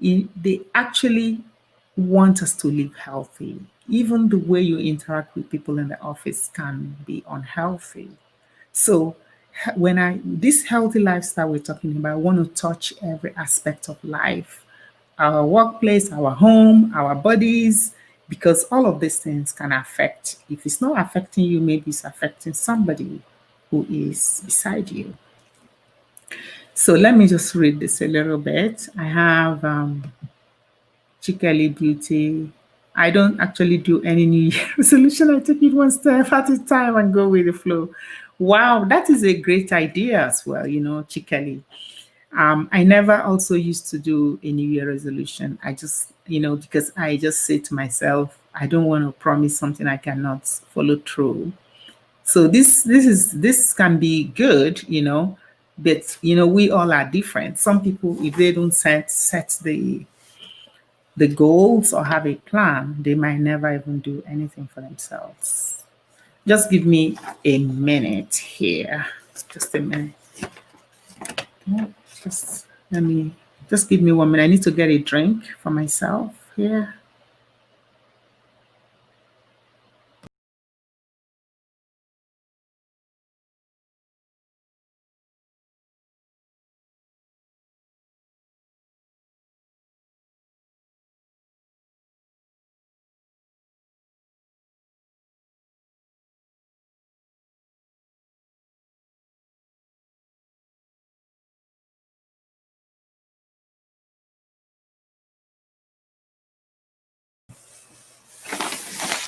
Speaker 1: they actually want us to live healthy. Even the way you interact with people in the office can be unhealthy. So when this healthy lifestyle we're talking about, I want to touch every aspect of life, our workplace, our home, our bodies, because all of these things can affect. If it's not affecting you, maybe it's affecting somebody who is beside you. So let me just read this a little bit. I have Chikeli Beauty. I don't actually do any New Year resolution. I take it one step at a time and go with the flow. Wow, that is a great idea as well, Chikeli. I never also used to do a New Year resolution. I just, because I just say to myself, I don't want to promise something I cannot follow through. So this can be good, but we all are different. Some people, if they don't set the goals or have a plan, they might never even do anything for themselves. Just give me a minute here. Just a minute. Just let me just give me 1 minute. I need to get a drink for myself here.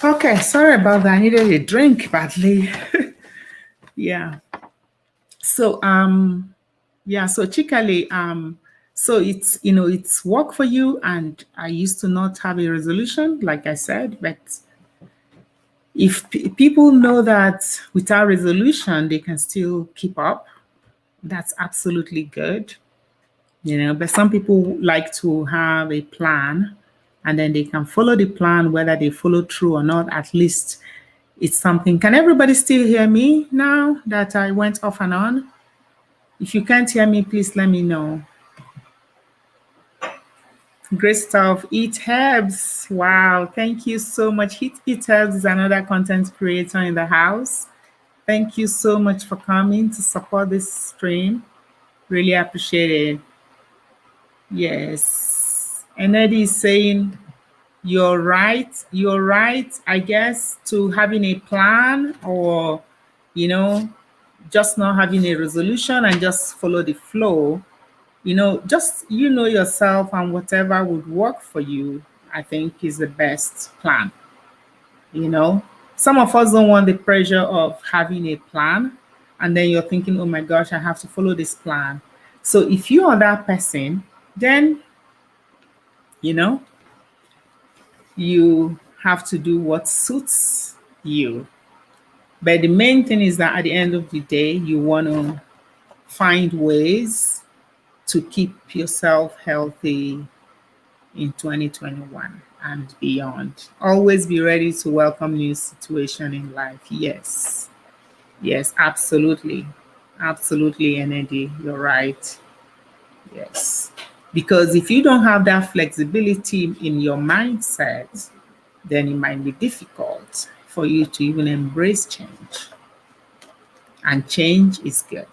Speaker 1: Okay, sorry about that. I needed a drink badly. Yeah. So so Chikali, so it's work for you, and I used to not have a resolution, like I said, but if people know that without resolution they can still keep up, that's absolutely good. But some people like to have a plan, and then they can follow the plan, whether they follow through or not. At least it's something. Can everybody still hear me now that I went off and on? If you can't hear me, please let me know. Great stuff. Eat Herbs. Wow. Thank you so much. Eat Herbs is another content creator in the house. Thank you so much for coming to support this stream. Really appreciate it. Yes. And Eddie is saying, You're right, I guess, to having a plan, or, you know, just not having a resolution and just follow the flow. Just yourself, and whatever would work for you, I think, is the best plan. You know, some of us don't want the pressure of having a plan, and then you're thinking, oh my gosh, I have to follow this plan. So if you are that person, then, you know, you have to do what suits you. But the main thing is that at the end of the day, you want to find ways to keep yourself healthy in 2021 and beyond. Always be ready to welcome new situation in life. Yes. Yes, absolutely. Absolutely, Enedi. You're right. Yes. Because if you don't have that flexibility in your mindset, then it might be difficult for you to even embrace change. And change is good.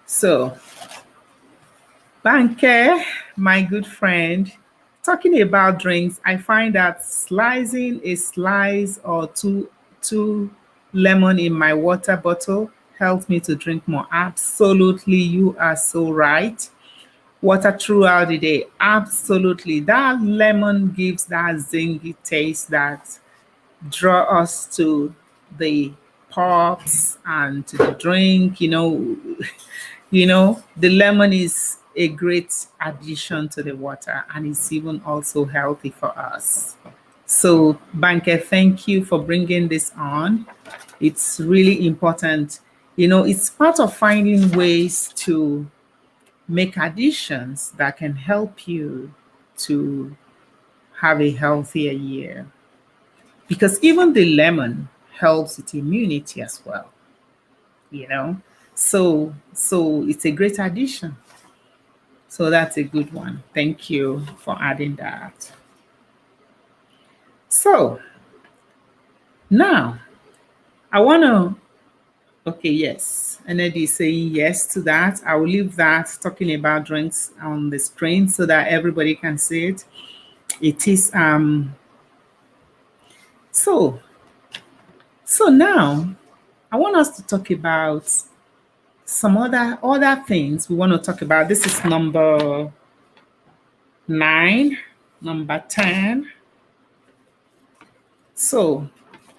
Speaker 1: So, Banke, my good friend, talking about drinks, I find that slicing a slice or two lemon in my water bottle helps me to drink more. Absolutely, you are so right. Water throughout the day, absolutely. That lemon gives that zingy taste that draw us to the pubs and to the drink. The lemon is a great addition to the water, and it's even also healthy for us. So, Banker, thank you for bringing this on. It's really important. It's part of finding ways to make additions that can help you to have a healthier year. Because even the lemon helps with immunity as well, you know. So it's a great addition. So that's a good one. Thank you for adding that. So now I want to, okay, yes. Anedi is saying yes to that. I will leave that talking about drinks on the screen so that everybody can see it. It is, so, so now I want us to talk about some other things we want to talk about. This is number 9, number 10. So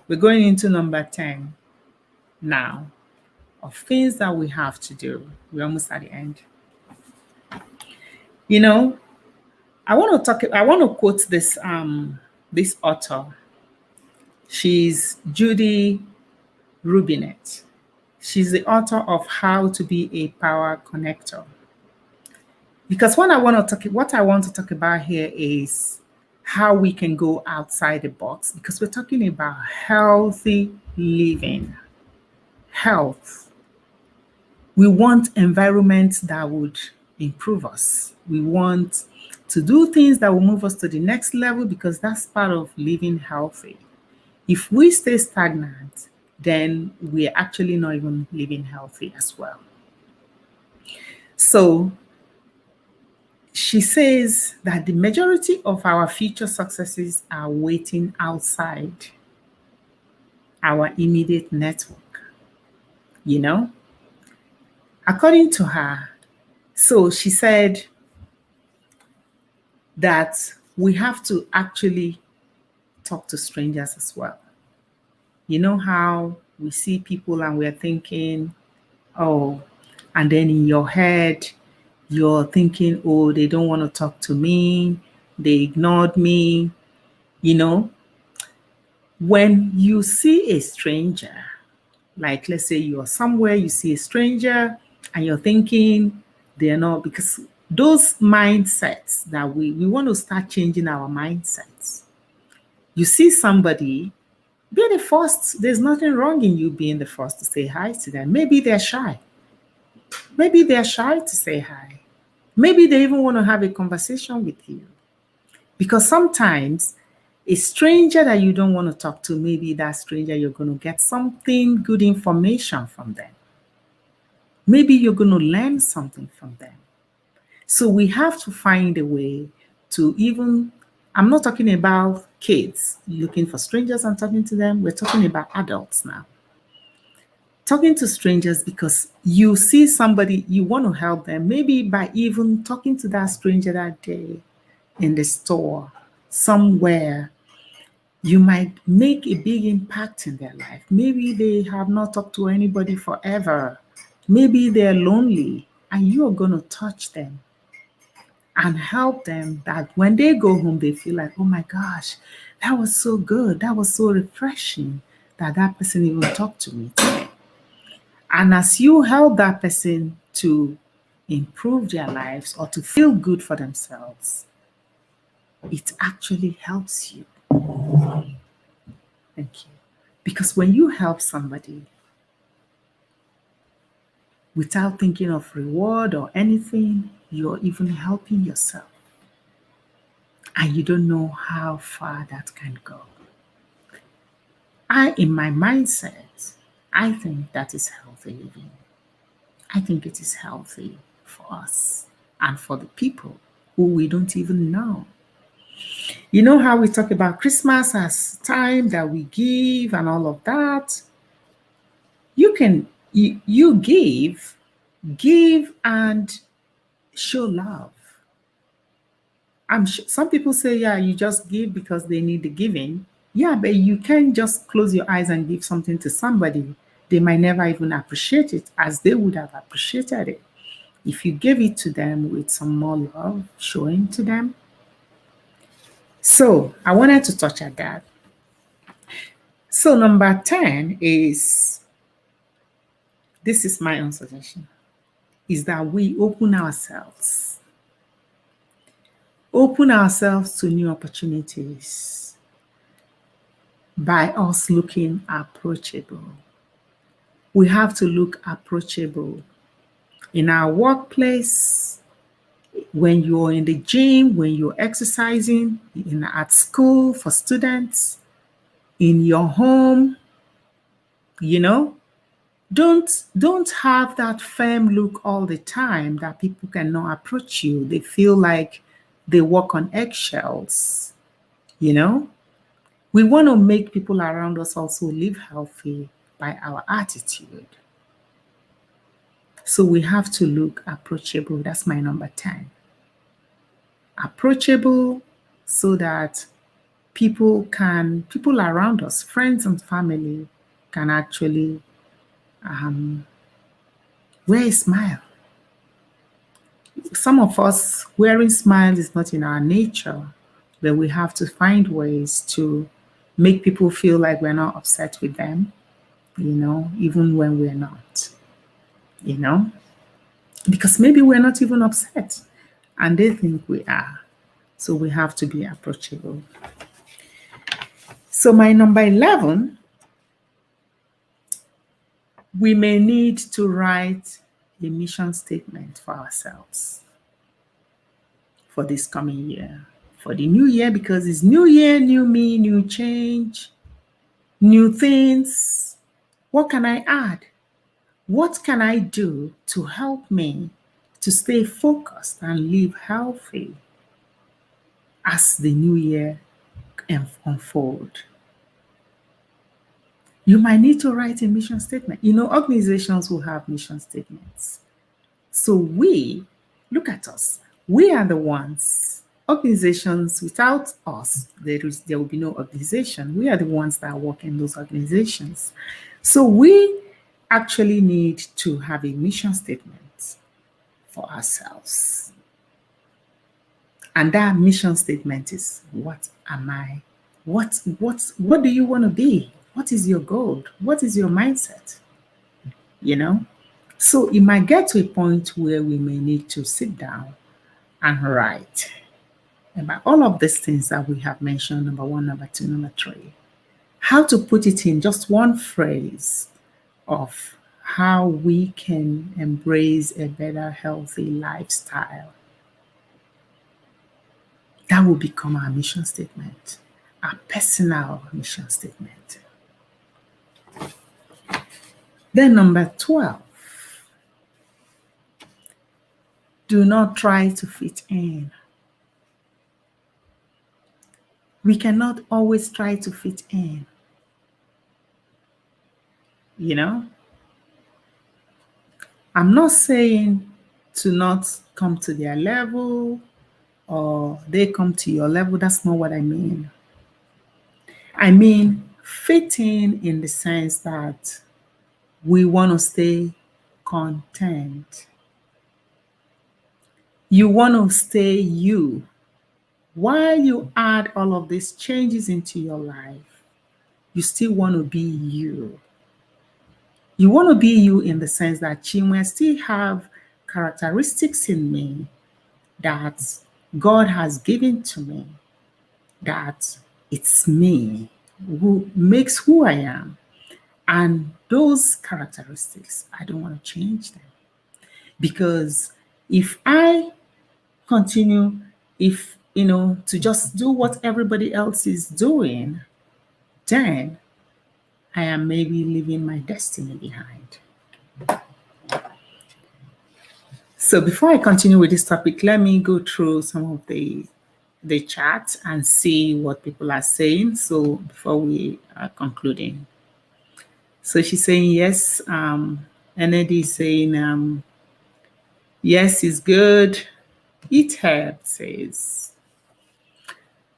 Speaker 1: we're going into number 10 now, of things that we have to do. We're almost at the end. I want to quote this author. She's Judy Rubinet. She's the author of How to Be a Power Connector. Because what I want to talk about here is how we can go outside the box, because we're talking about healthy living, health. We want environments that would improve us. We want to do things that will move us to the next level, because that's part of living healthy. If we stay stagnant, then we're actually not even living healthy as well. So she says that the majority of our future successes are waiting outside our immediate network, According to her, so she said that we have to actually talk to strangers as well. You know how we see people and we're thinking, oh, and then in your head, you're thinking, oh, they don't want to talk to me, they ignored me. When you see a stranger, like let's say you're somewhere, you see a stranger and you're thinking they're not, because those mindsets that we want to start changing our mindsets. You see somebody, be the first. There's nothing wrong in you being the first to say hi to them. Maybe they're shy. Maybe they're shy to say hi. Maybe they even want to have a conversation with you. Because sometimes a stranger that you don't want to talk to, maybe that stranger, you're going to get something good information from them. Maybe you're going to learn something from them. So we have to find a way to even, I'm not talking about kids looking for strangers and talking to them. We're talking about adults now. Talking to strangers because you see somebody, you want to help them, maybe by even talking to that stranger that day in the store, somewhere, you might make a big impact in their life. Maybe they have not talked to anybody forever. Maybe they're lonely, and you're going to touch them and help them that when they go home, they feel like, oh my gosh, that was so good. That was so refreshing that that person even talked to me today. And as you help that person to improve their lives or to feel good for themselves, it actually helps you. Thank you. Because when you help somebody without thinking of reward or anything, you're even helping yourself. And you don't know how far that can go. In my mindset, I think that is healthy living. I think it is healthy for us and for the people who we don't even know. You know how we talk about Christmas as time that we give and all of that? You give and show love. I'm sure some people say, yeah, you just give because they need the giving. Yeah, but you can't just close your eyes and give something to somebody. They might never even appreciate it as they would have appreciated it if you gave it to them with some more love, showing to them. So I wanted to touch at that. So number 10 is, this is my own suggestion, is that we open ourselves to new opportunities by us looking approachable. We have to look approachable in our workplace, when you're in the gym, when you're exercising, at school for students, in your home, you know. Don't have that firm look all the time that people cannot approach you. They feel like they walk on eggshells, you know. We want to make people around us also live healthy by our attitude. So we have to look approachable. That's my number 10. Approachable so that people around us, friends and family, can actually wear a smile. Some of us, wearing smiles is not in our nature, but we have to find ways to make people feel like we're not upset with them, even when we're not, you know, because maybe we're not even upset and they think we are. So we have to be approachable. So my number 11, we may need to write a mission statement for ourselves for this coming year, for the new year, because it's new year, new me, new change, new things. What can I add? What can I do to help me to stay focused and live healthy as the new year unfolds? You might need to write a mission statement. Organizations will have mission statements. So look at us. We are the ones. Organizations, without us, there will be no organization. We are the ones that work in those organizations. So we actually need to have a mission statement for ourselves. And that mission statement is, what am I? What do you want to be? What is your goal? What is your mindset? So it might get to a point where we may need to sit down and write about all of these things that we have mentioned, number 1, number 2, number 3. How to put it in just one phrase of how we can embrace a better, healthy lifestyle. That will become our mission statement, our personal mission statement. Then number 12, do not try to fit in. We cannot always try to fit in, you know? I'm not saying to not come to their level or they come to your level. That's not what I mean. I mean, fit in the sense that we want to stay content. You want to stay you. While you add all of these changes into your life, you still want to be you. You want to be you in the sense that Chinwe still have characteristics in me that God has given to me, that it's me who makes who I am. And those characteristics, I don't want to change them. Because if I continue, to just do what everybody else is doing, then I am maybe leaving my destiny behind. So before I continue with this topic, let me go through some of the chat and see what people are saying. So before we are concluding. So she's saying yes. Enedi is saying yes is good. Eat herb says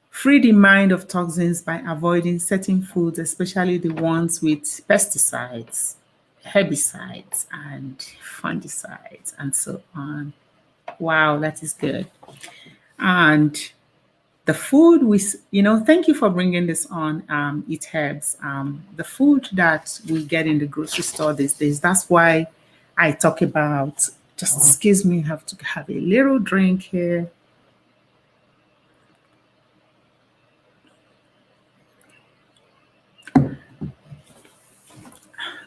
Speaker 1: free the mind of toxins by avoiding certain foods, especially the ones with pesticides, herbicides, and fungicides, and so on. Wow, that is good. And the food thank you for bringing this on, Eat Herbs. The food that we get in the grocery store these days, that's why I talk about, just excuse me, I have to have a little drink here.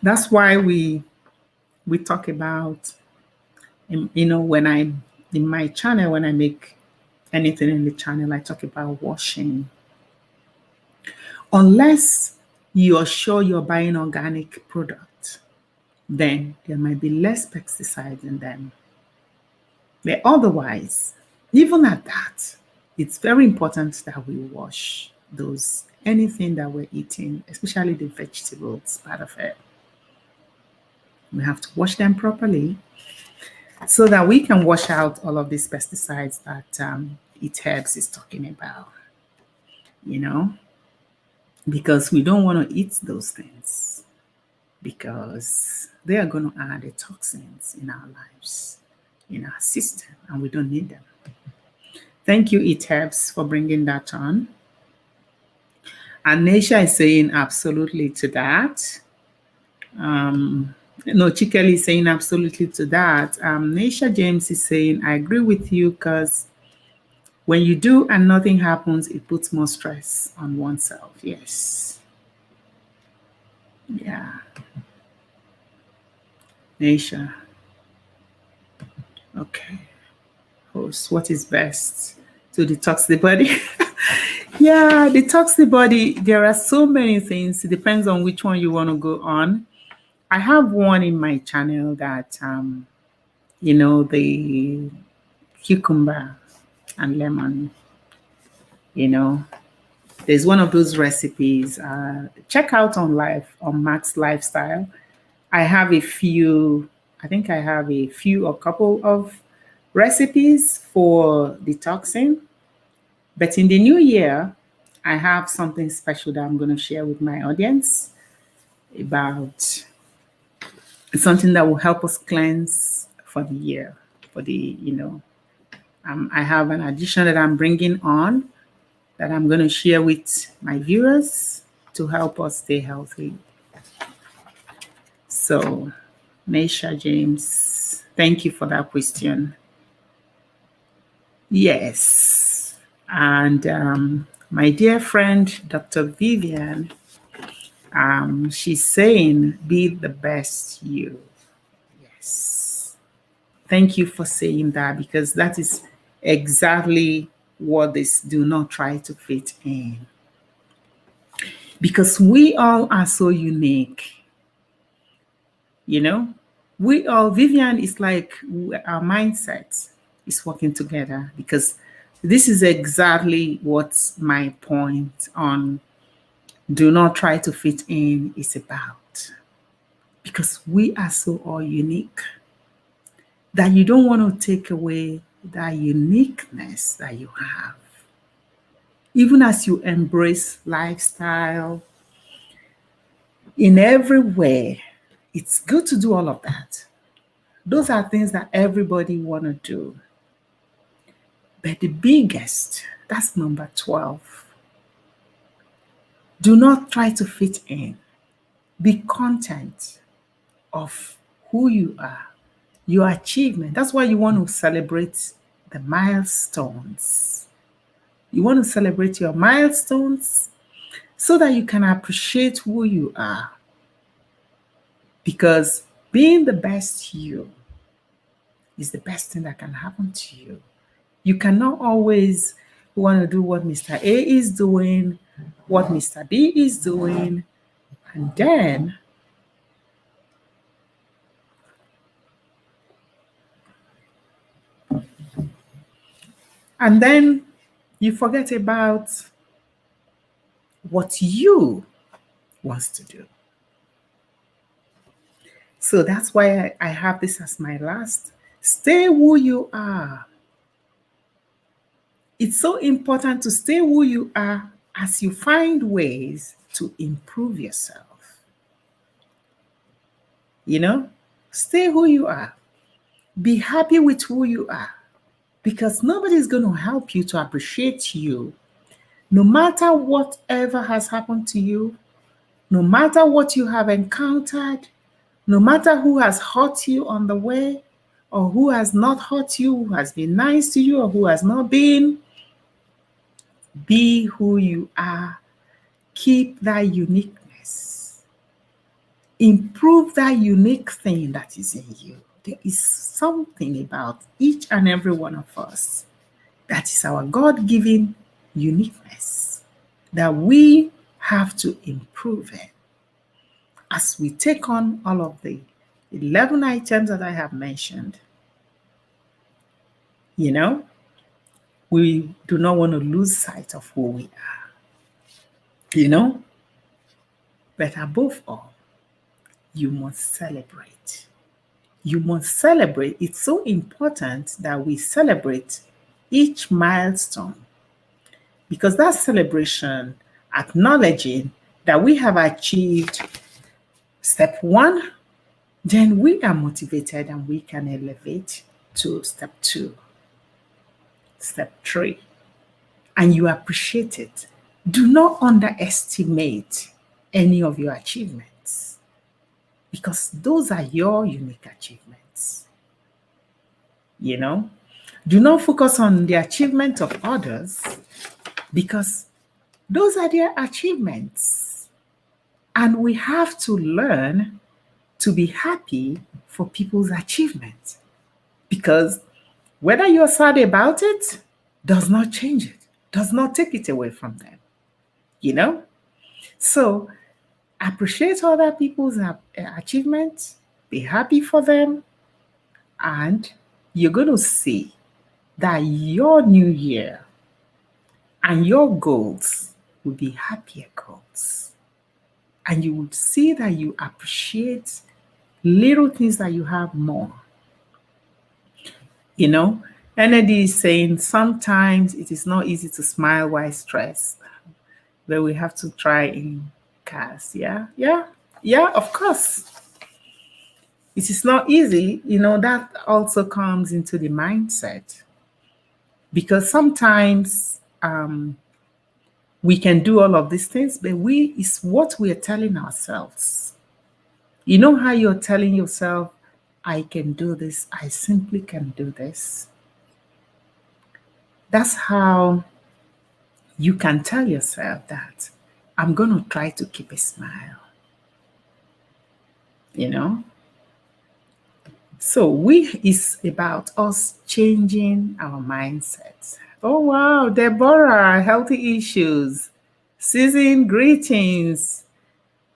Speaker 1: That's why we talk about, when I'm in my channel, when I make anything in the channel, I talk about washing. Unless you're sure you're buying organic product, then there might be less pesticides in them. But otherwise, even at that, it's very important that we wash anything that we're eating, especially the vegetables part of it. We have to wash them properly so that we can wash out all of these pesticides that Eat Herbs is talking about, because we don't want to eat those things because they are going to add the toxins in our lives, in our system, and we don't need them. Thank you, Eat Herbs, for bringing that on. And Nisha is saying absolutely to that. Chikeli is saying absolutely to that. Nisha James is saying, I agree with you, because when you do and nothing happens, it puts more stress on oneself. Yes. Yeah. Nisha. Okay. Host, what is best to detox the body? Yeah, detox the body. There are so many things. It depends on which one you want to go on. I have one in my channel that, the cucumber and lemon, there's one of those recipes. Check out on Max Lifestyle. I have a couple of recipes for detoxing. But in the new year, I have something special that I'm going to share with my audience about something that will help us cleanse for the year. I have an addition that I'm bringing on that I'm going to share with my viewers to help us stay healthy. So, Nisha James, thank you for that question. Yes. And my dear friend, Dr. Vivian, she's saying, be the best you. Yes. Thank you for saying that, because that is exactly what this do not try to fit in. Because we all are so unique. Vivian is like our mindset is working together, because This is exactly what my point on do not try to fit in is about. Because we are so all unique that you don't want to take away that uniqueness that you have. Even as you embrace lifestyle in every way, it's good to do all of that. Those are things that everybody want to do. But the biggest, that's number 12. Do not try to fit in. Be content of who you are, your achievement. That's why you want to celebrate the milestones. You want to celebrate your milestones so that you can appreciate who you are. Because being the best you is the best thing that can happen to you. You cannot always want to do what Mr. A is doing, what Mr. B is doing, and then you forget about what you wants to do. So that's why I have this as my last. Stay who you are. It's so important to stay who you are as you find ways to improve yourself. You know, stay who you are. Be happy with who you are because nobody's going to help you to appreciate you. No matter whatever has happened to you, no matter what you have encountered, no matter who has hurt you on the way, or who has not hurt you, who has been nice to you, or who has not been, be who you are. Keep that uniqueness. Improve that unique thing that is in you. There is something about each and every one of us that is our God-given uniqueness that we have to improve it. As we take on all of the 11 items that I have mentioned, we do not want to lose sight of who we are, but above all, you must celebrate. You must celebrate. It's so important that we celebrate each milestone because that celebration, acknowledging that we have achieved step 1, then we are motivated and we can elevate to step 2, step 3, and you appreciate it. Do not underestimate any of your achievements because those are your unique achievements. Do not focus on the achievement of others because those are their achievements. And we have to learn to be happy for people's achievements because whether you're sad about it does not change it, does not take it away from them. So appreciate other people's achievements, be happy for them, and you're going to see that your new year and your goals will be happier goals. And you will see that you appreciate little things that you have more. Kennedy is saying sometimes it is not easy to smile while stressed, but we have to try in cars. Yeah, of course. It is not easy. That also comes into the mindset because sometimes we can do all of these things, but it's what we are telling ourselves. You know how you're telling yourself, I can do this, I simply can do this. That's how you can tell yourself that I'm going to try to keep a smile. So it's about us changing our mindsets. Oh, wow, Deborah, healthy issues. Season greetings.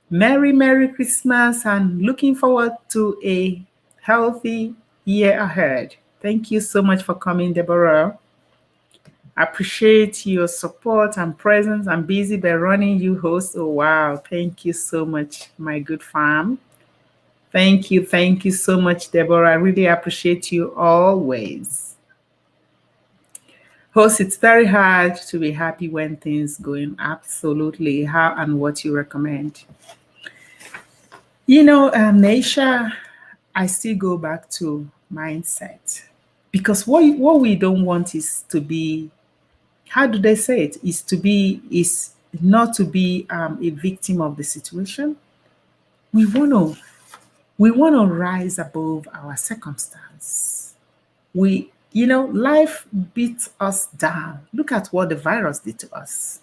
Speaker 1: Merry Christmas and looking forward to a healthy year ahead. Thank you so much for coming, Deborah. Appreciate your support and presence. I'm busy by running you host. Oh, wow. Thank you so much, my good fam. Thank you. Thank you so much, Deborah. I really appreciate you always. Host, it's very hard to be happy when things going absolutely. How and what you recommend? Naisha, I still go back to mindset because what we don't want is to be, how do they say it? Is not to be a victim of the situation. We want to rise above our circumstance. Life beats us down. Look at what the virus did to us.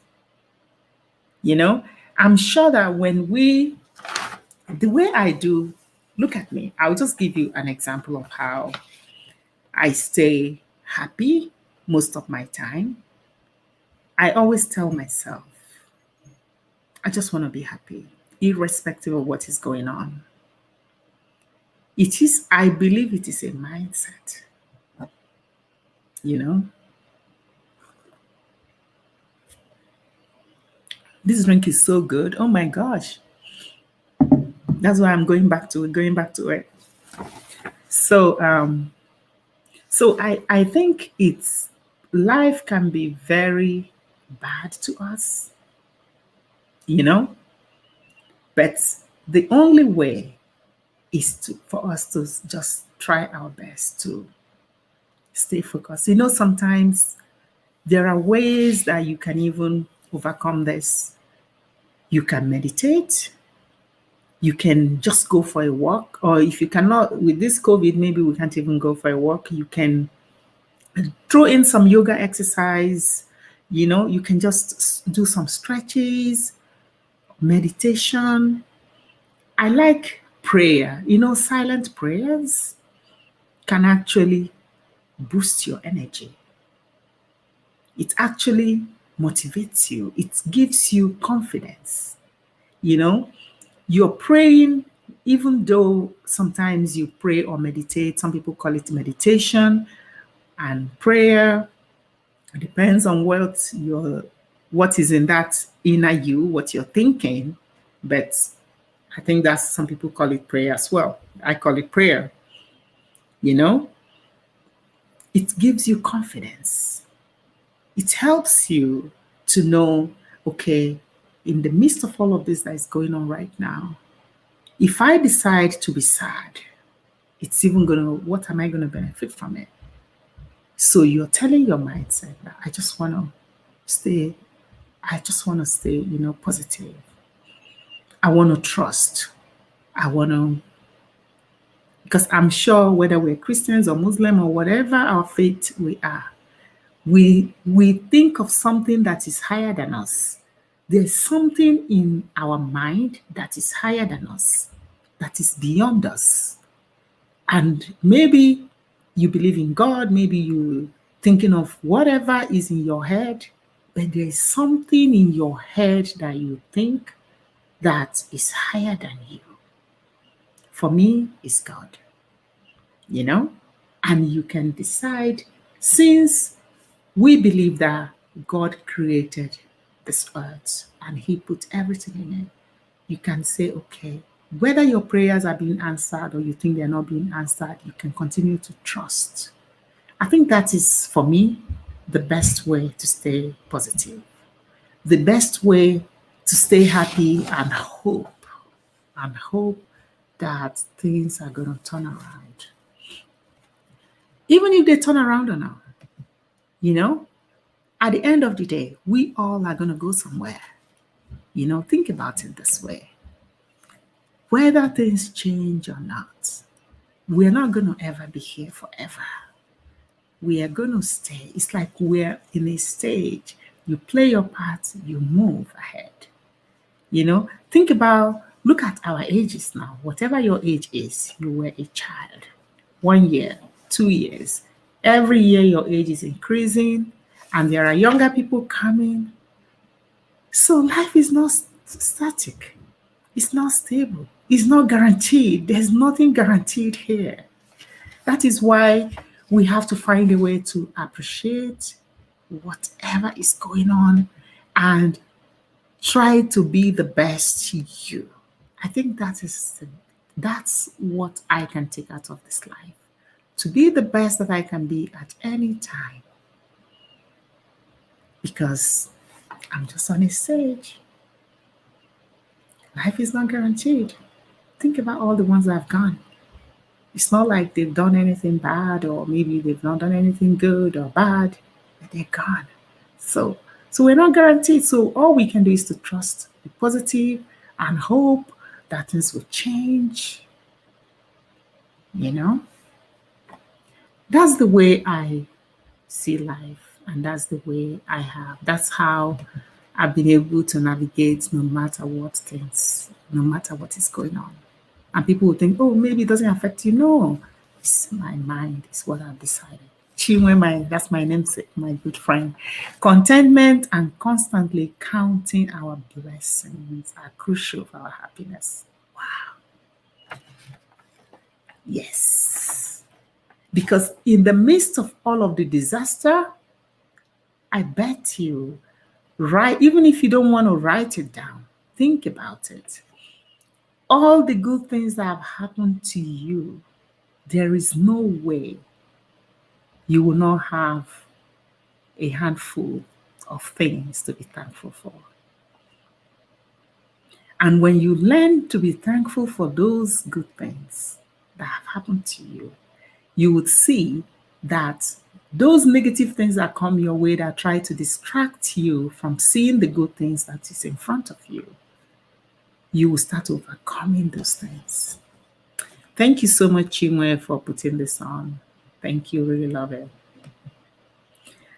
Speaker 1: You know, I'm sure that the way I do, look at me. I'll just give you an example of how I stay happy most of my time. I always tell myself, I just want to be happy, irrespective of what is going on. I believe it is a mindset, you know. This drink is so good. Oh my gosh. That's why I'm going back to it. So I think it's life can be very bad to us, you know, but the only way is for us to just try our best to stay focused. Sometimes there are ways that you can even overcome this. You can meditate. You can just go for a walk. Or if you cannot, with this COVID, maybe we can't even go for a walk. You can throw in some yoga exercise. You can just do some stretches, meditation. I like prayer. Silent prayers can actually boost your energy. It actually motivates you. It gives you confidence. You're praying, even though sometimes you pray or meditate. Some people call it meditation and prayer. It depends on what is in that inner you, what you're thinking. But I think that some people call it prayer as well. I call it prayer. It gives you confidence. It helps you to know, okay, in the midst of all of this that is going on right now, if I decide to be sad, what am I going to benefit from it? So you're telling your mindset that I just want to stay, positive. I want to trust. Because I'm sure whether we're Christians or Muslim or whatever our faith we are, we think of something that is higher than us. There's something in our mind that is higher than us, that is beyond us. And maybe you believe in God, maybe you're thinking of whatever is in your head, but there's something in your head that you think that is higher than you. For me, it's God, and you can decide, since we believe that God created this earth and He put everything in it, you can say, okay, whether your prayers are being answered or you think they're not being answered, you can continue to trust. I think that is, for me, the best way to stay positive, the best way to stay happy and hope that things are going to turn around. Even if they turn around or not, at the end of the day, we all are going to go somewhere. Think about it this way. Whether things change or not, we're not going to ever be here forever. We are going to stay. It's like we're in a stage. You play your part, you move ahead. Look at our ages now. Whatever your age is, you were a child. 1 year, 2 years. Every year your age is increasing and there are younger people coming. So life is not static. It's not stable. It's not guaranteed. There's nothing guaranteed here. That is why we have to find a way to appreciate whatever is going on and try to be the best you. I think that's what I can take out of this life. To be the best that I can be at any time. Because I'm just on a stage. Life is not guaranteed. Think about all the ones that have gone. It's not like they've done anything bad or maybe they've not done anything good or bad, but they're gone. So we're not guaranteed. So all we can do is to trust, be positive, and hope that things will change. You know, that's the way I see life, and that's the way I have. That's how I've been able to navigate no matter what things, no matter what is going on. And people will think, oh, maybe it doesn't affect you. No, it's my mind, it's what I've decided. Chinwe, that's my namesake, my good friend. Contentment and constantly counting our blessings are crucial for our happiness. Yes. Because in the midst of all of the disaster, I bet you, right, even if you don't want to write it down, think about it. All the good things that have happened to you, there is no way you will not have a handful of things to be thankful for. And when you learn to be thankful for those good things that have happened to you, you would see that those negative things that come your way that try to distract you from seeing the good things that is in front of you, you will start overcoming those things. Thank you so much, Chinwe, for putting this on. Thank you. Really love it.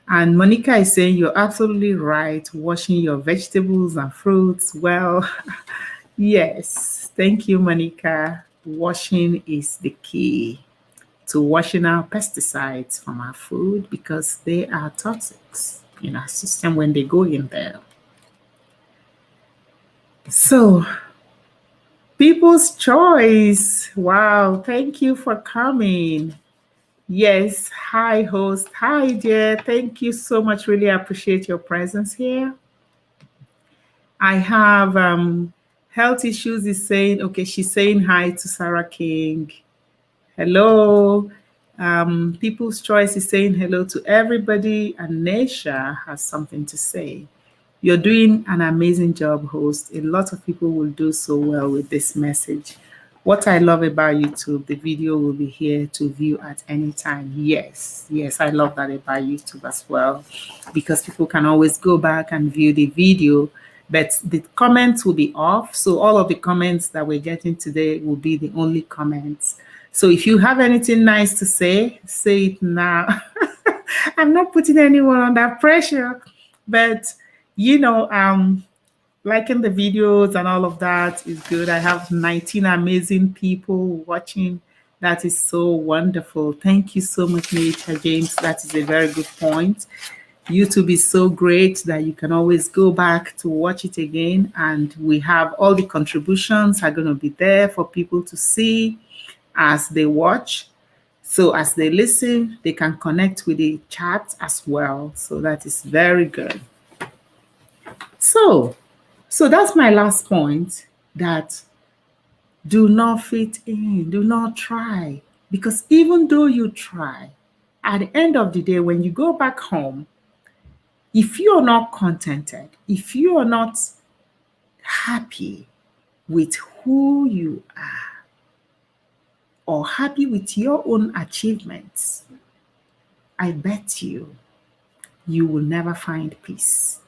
Speaker 1: And Monica is saying you're absolutely right. Washing your vegetables and fruits. Well, yes. Thank you, Monica. Washing is the key to washing out pesticides from our food because they are toxics in our system when they go in there. So, people's choice. Wow. Thank you for coming. Yes. Hi, host. Hi, dear. Thank you so much. Really appreciate your presence here. I have health issues is saying, okay, she's saying hi to Sarah King. Hello. People's Choice is saying hello to everybody. And Nesha has something to say. You're doing an amazing job, host. A lot of people will do so well with this message. What I love about YouTube, the video will be here to view at any time. Yes, I love that about YouTube as well, because people can always go back and view the video, but the comments will be off. So all of the comments that we're getting today will be the only comments. So if you have anything nice to say it now. I'm not putting anyone under pressure, but liking the videos and all of that is good. I have 19 amazing people watching. That is so wonderful. Thank you so much, Nature James. That is a very good point. YouTube is so great that you can always go back to watch it again. And we have all the contributions are going to be there for people to see as they watch. So as they listen, they can connect with the chat as well. So that is very good. So that's my last point, that do not fit in, do not try. Because even though you try, at the end of the day, when you go back home, if you're not contented, if you are not happy with who you are, or happy with your own achievements, I bet you will never find peace.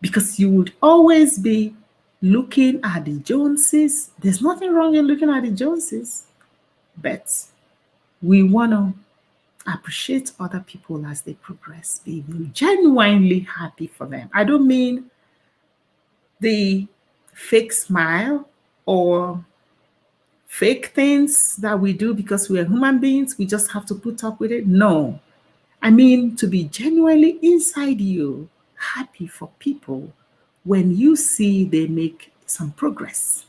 Speaker 1: Because you would always be looking at the Joneses. There's nothing wrong in looking at the Joneses, but we want to appreciate other people as they progress, be genuinely happy for them. I don't mean the fake smile or fake things that we do because we are human beings. We just have to put up with it. No, I mean to be genuinely inside you happy for people when you see they make some progress.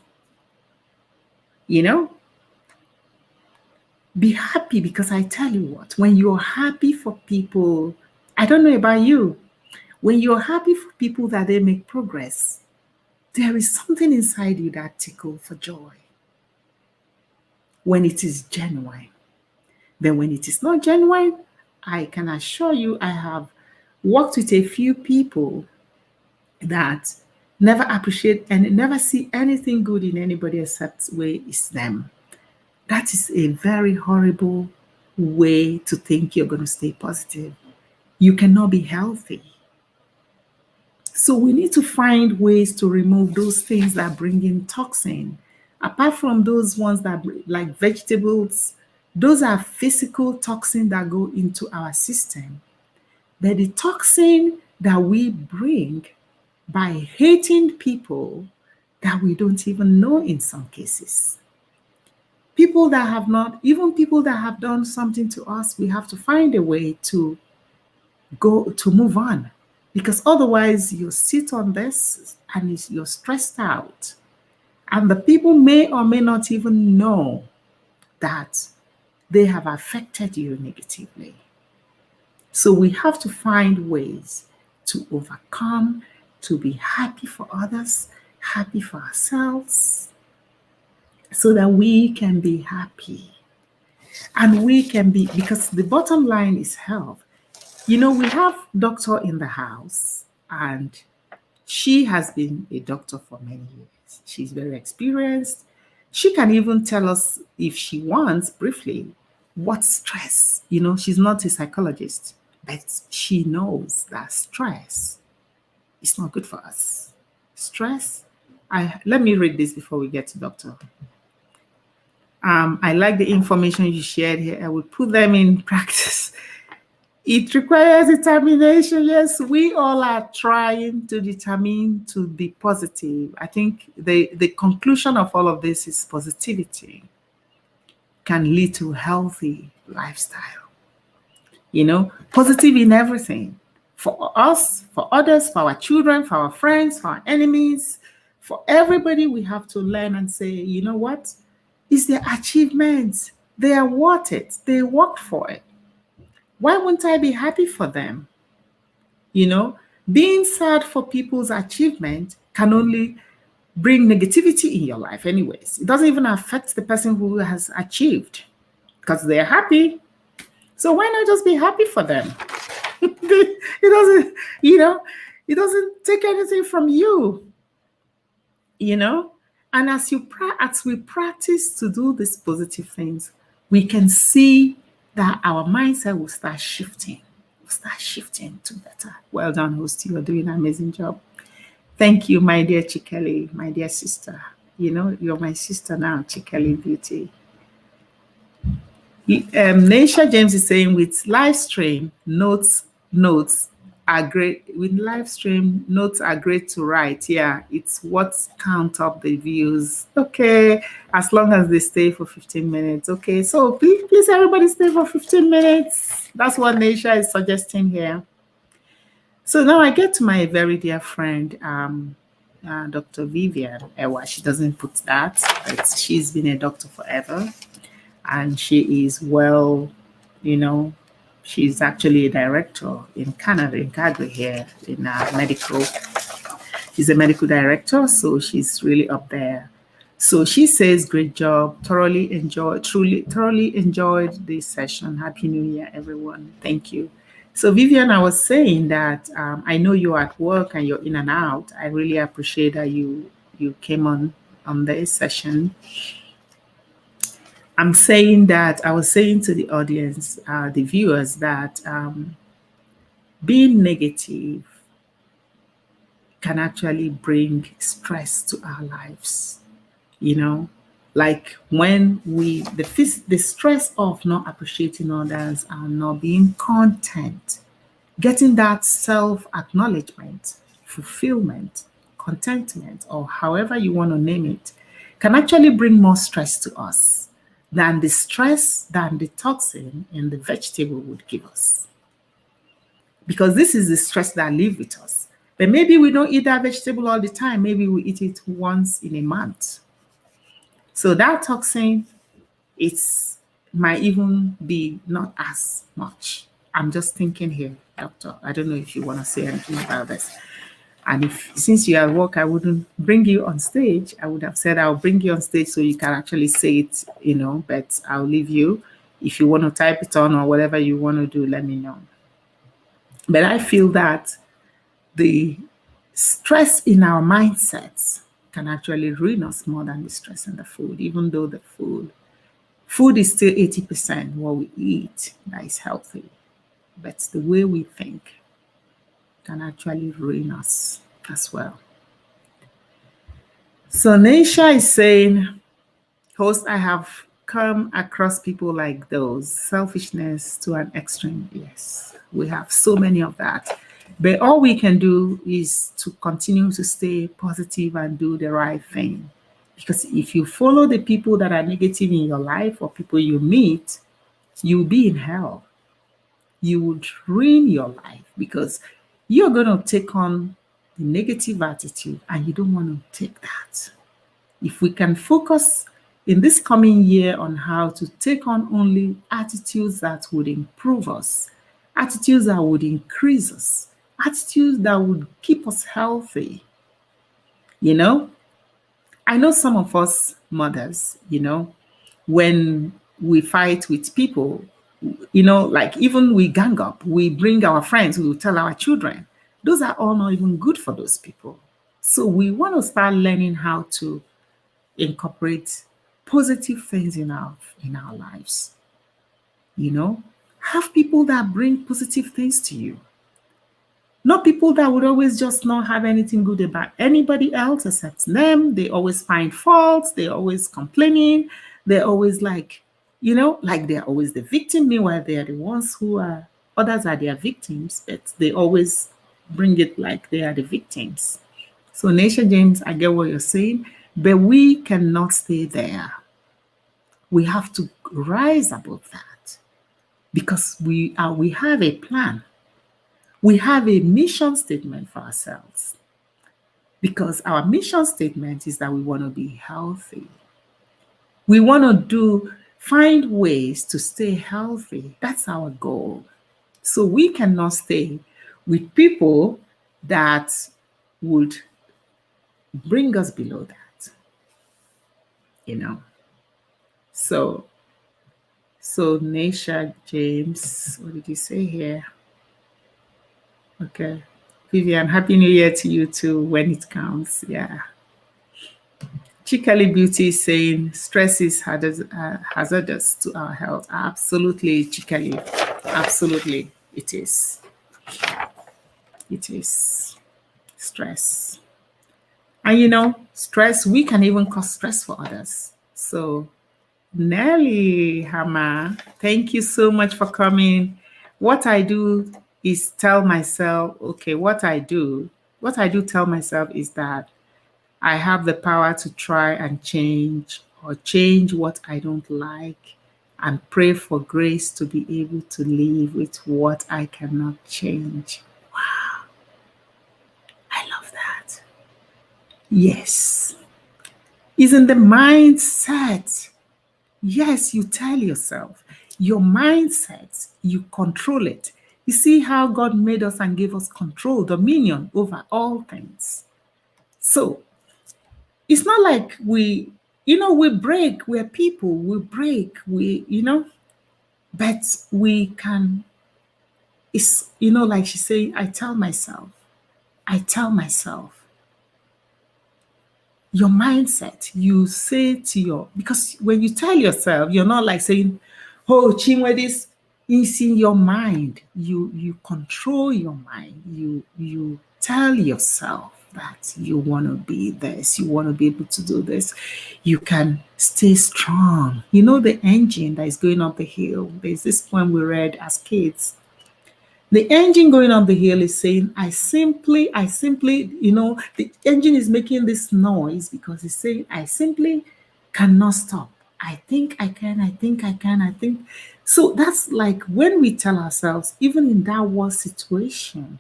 Speaker 1: Be happy, because I tell you what, when you're happy for people, I don't know about you, When you're happy for people that they make progress, there is something inside you that tickles for joy when it is genuine. Then when it is not genuine, I can assure you I have worked with a few people that never appreciate and never see anything good in anybody except where it's them. That is a very horrible way to think you're going to stay positive. You cannot be healthy. So we need to find ways to remove those things that bring in toxin. Apart from those ones that like vegetables, those are physical toxin that go into our system. But the toxin that we bring by hating people that we don't even know in some cases. People that have not, even people that have done something to us, we have to find a way to move on. Because otherwise you sit on this and you're stressed out. And the people may or may not even know that they have affected you negatively. So we have to find ways to overcome, to be happy for others, happy for ourselves, so that we can be happy. And we can be, because the bottom line is health. You know, we have doctor in the house, and she has been a doctor for many years. She's very experienced. She can even tell us, if she wants, briefly, what stress. You know, she's not a psychologist, but she knows that stress is not good for us. Stress, let me read this before we get to doctor. I like the information you shared here. I will put them in practice. It requires determination. Yes, we all are trying to determine to be positive. I think the conclusion of all of this is positivity can lead to healthy lifestyle. You know, positive in everything. For us, for others, for our children, for our friends, for our enemies, for everybody, we have to learn and say, you know what? It's their achievements. They are worth it. They worked for it. Why wouldn't I be happy for them? You know, being sad for people's achievement can only bring negativity in your life anyways. It doesn't even affect the person who has achieved because they're happy. So why not just be happy for them? It doesn't, you know, it doesn't take anything from you, you know. And as we practice to do these positive things, we can see that our mindset will start shifting. Will start shifting to better. Well done, host. You are doing an amazing job. Thank you, my dear Chikeli, my dear sister. You know, you're my sister now, Chikeli Beauty. Naisha James is saying, with live stream, notes are great. With live stream, notes are great to write. Yeah, it's what count up the views. Okay, as long as they stay for 15 minutes. Okay, so please everybody stay for 15 minutes. That's what Naisha is suggesting here. So now I get to my very dear friend, Dr. Vivian Ewa. She doesn't put that, but she's been a doctor forever. And she is well, you know, she's actually a director in Canada, in Calgary here, in medical. She's a medical director, so she's really up there. So she says, great job, thoroughly enjoyed this session. Happy New Year, everyone. Thank you. So Vivian, I was saying that I know you're at work and you're in and out. I really appreciate that you came on this session. I was saying to the audience, the viewers, that being negative can actually bring stress to our lives. You know, like when the stress of not appreciating others and not being content, getting that self-acknowledgement, fulfillment, contentment, or however you want to name it, can actually bring more stress to us than the toxin in the vegetable would give us. Because this is the stress that live with us. But maybe we don't eat that vegetable all the time. Maybe we eat it once in a month. So that toxin, might even be not as much I'm just thinking here, doctor. I don't know if you want to say anything about this. And if since you're at work, I wouldn't bring you on stage. I would have said I'll bring you on stage so you can actually say it, but I'll leave you. If you want to type it on or whatever you want to do, let me know. But I feel that the stress in our mindsets can actually ruin us more than the stress in the food, even though the food is still 80% what we eat that is healthy. But the way we think can actually ruin us as well. So Naisha is saying, host, I have come across people like those, selfishness to an extreme. Yes, we have so many of that. But all we can do is to continue to stay positive and do the right thing. Because if you follow the people that are negative in your life or people you meet, you'll be in hell. You would ruin your life because you're going to take on the negative attitude and you don't want to take that. If we can focus in this coming year on how to take on only attitudes that would improve us, attitudes that would increase us, attitudes that would keep us healthy. I know some of us mothers, when we fight with people, like even we gang up, we bring our friends, we will tell our children. Those are all not even good for those people. So we want to start learning how to incorporate positive things in our lives. Have people that bring positive things to you. Not people that would always just not have anything good about anybody else except them. They always find faults. They're always complaining. They're always like they're always the victim. Meanwhile, they are the ones others are their victims, but they always bring it like they are the victims. So, Naisha James, I get what you're saying, but we cannot stay there. We have to rise above that because we have a plan. We have a mission statement for ourselves because our mission statement is that we want to be healthy. We want to find ways to stay healthy. That's our goal. So we cannot stay with people that would bring us below that, So Naisha James, what did you say here? Okay. Vivian, Happy New Year to you too when it counts. Yeah. Chikali Beauty is saying stress is hazardous to our health. Absolutely, Chikali. Absolutely, it is. It is stress. And stress, we can even cause stress for others. So, Nelly Hama, thank you so much for coming. What I do is tell myself, okay, what I do tell myself is that I have the power to try and change or change what I don't like and pray for grace to be able to live with what I cannot change. Wow. I love that. Yes. Isn't the mindset? Yes, you tell yourself. Your mindset, you control it. You see how God made us and gave us control, dominion over all things. So it's not like we break, we're people, we break, but we can, it's, like she's saying, I tell myself, your mindset, you say because when you tell yourself, you're not like saying, oh, Chinwe, this is in your mind. You control your mind. You tell yourself that you want to be this, you want to be able to do this. You can stay strong. The engine that is going up the hill. There's this poem we read as kids. The engine going up the hill is saying, I simply, the engine is making this noise because it's saying, I simply cannot stop. I think I can, I think I can, I think. So that's like when we tell ourselves, even in that worst situation,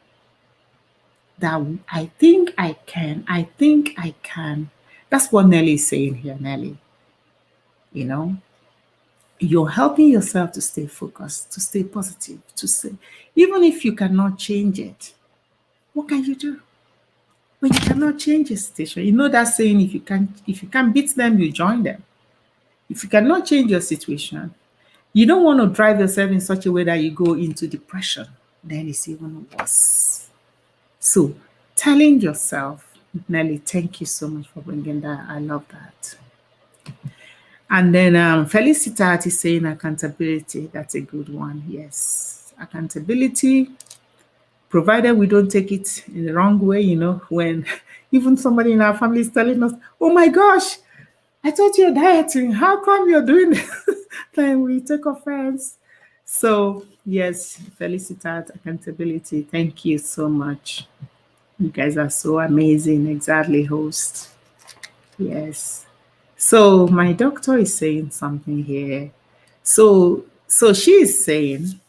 Speaker 1: that I think I can, I think I can. That's what Nelly is saying here, Nelly. You're helping yourself to stay focused, to stay positive, to say, even if you cannot change it, what can you do? When you cannot change a situation, you know that saying, if you can't beat them, you join them. If you cannot change your situation, you don't want to drive yourself in such a way that you go into depression. Then it's even worse. So telling yourself, Nelly, thank you so much for bringing that. I love that. And then Felicitat is saying accountability. That's a good one. Yes. Accountability, provided we don't take it in the wrong way, when even somebody in our family is telling us, oh my gosh, I thought you're dieting. How come you're doing this? Then we take offense. So, yes, Felicitat, accountability. Thank you so much. You guys are so amazing. Exactly, host. Yes. So my doctor is saying something here. So she is saying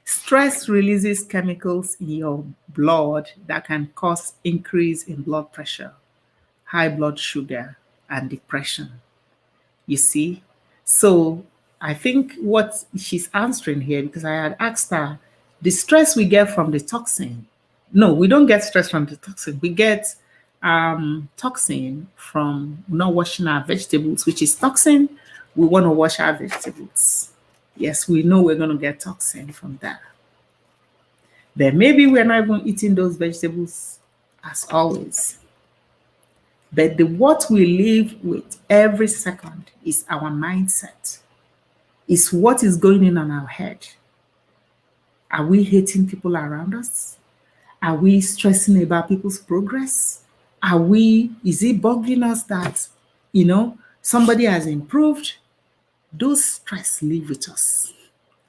Speaker 1: stress releases chemicals in your blood that can cause increase in blood pressure, high blood sugar, and depression. You see? So I think what she's answering here, because I had asked her, the stress we get from the toxin. No, we don't get stress from the toxin. We get toxin from not washing our vegetables, which is toxin. We want to wash our vegetables. Yes, we know we're going to get toxin from that. Then maybe we're not even eating those vegetables as always. But what we live with every second is our mindset, is what is going in our head. Are we hating people around us? Are we stressing about people's progress? Is it bugging us that, somebody has improved? Those stress live with us.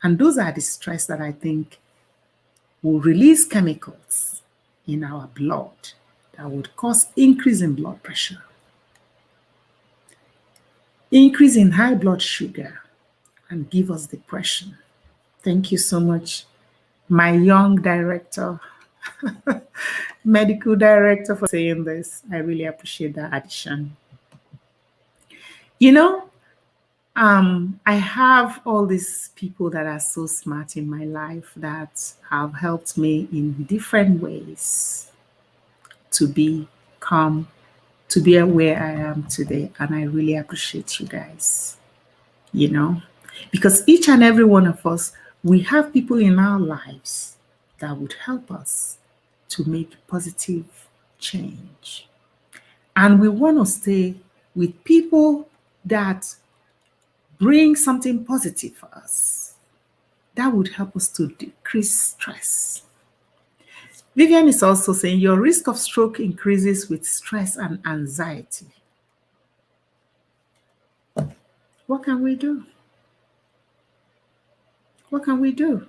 Speaker 1: And those are the stress that I think will release chemicals in our blood that would cause increase in blood pressure, increase in high blood sugar, and give us depression. Thank you so much, my young director, medical director, for saying this. I really appreciate that addition. I have all these people that are so smart in my life that have helped me in different ways to become, to be where I am today. And I really appreciate you guys, because each and every one of us, we have people in our lives that would help us to make positive change. And we want to stay with people that bring something positive for us. That would help us to decrease stress. Vivian is also saying your risk of stroke increases with stress and anxiety. What can we do? What can we do?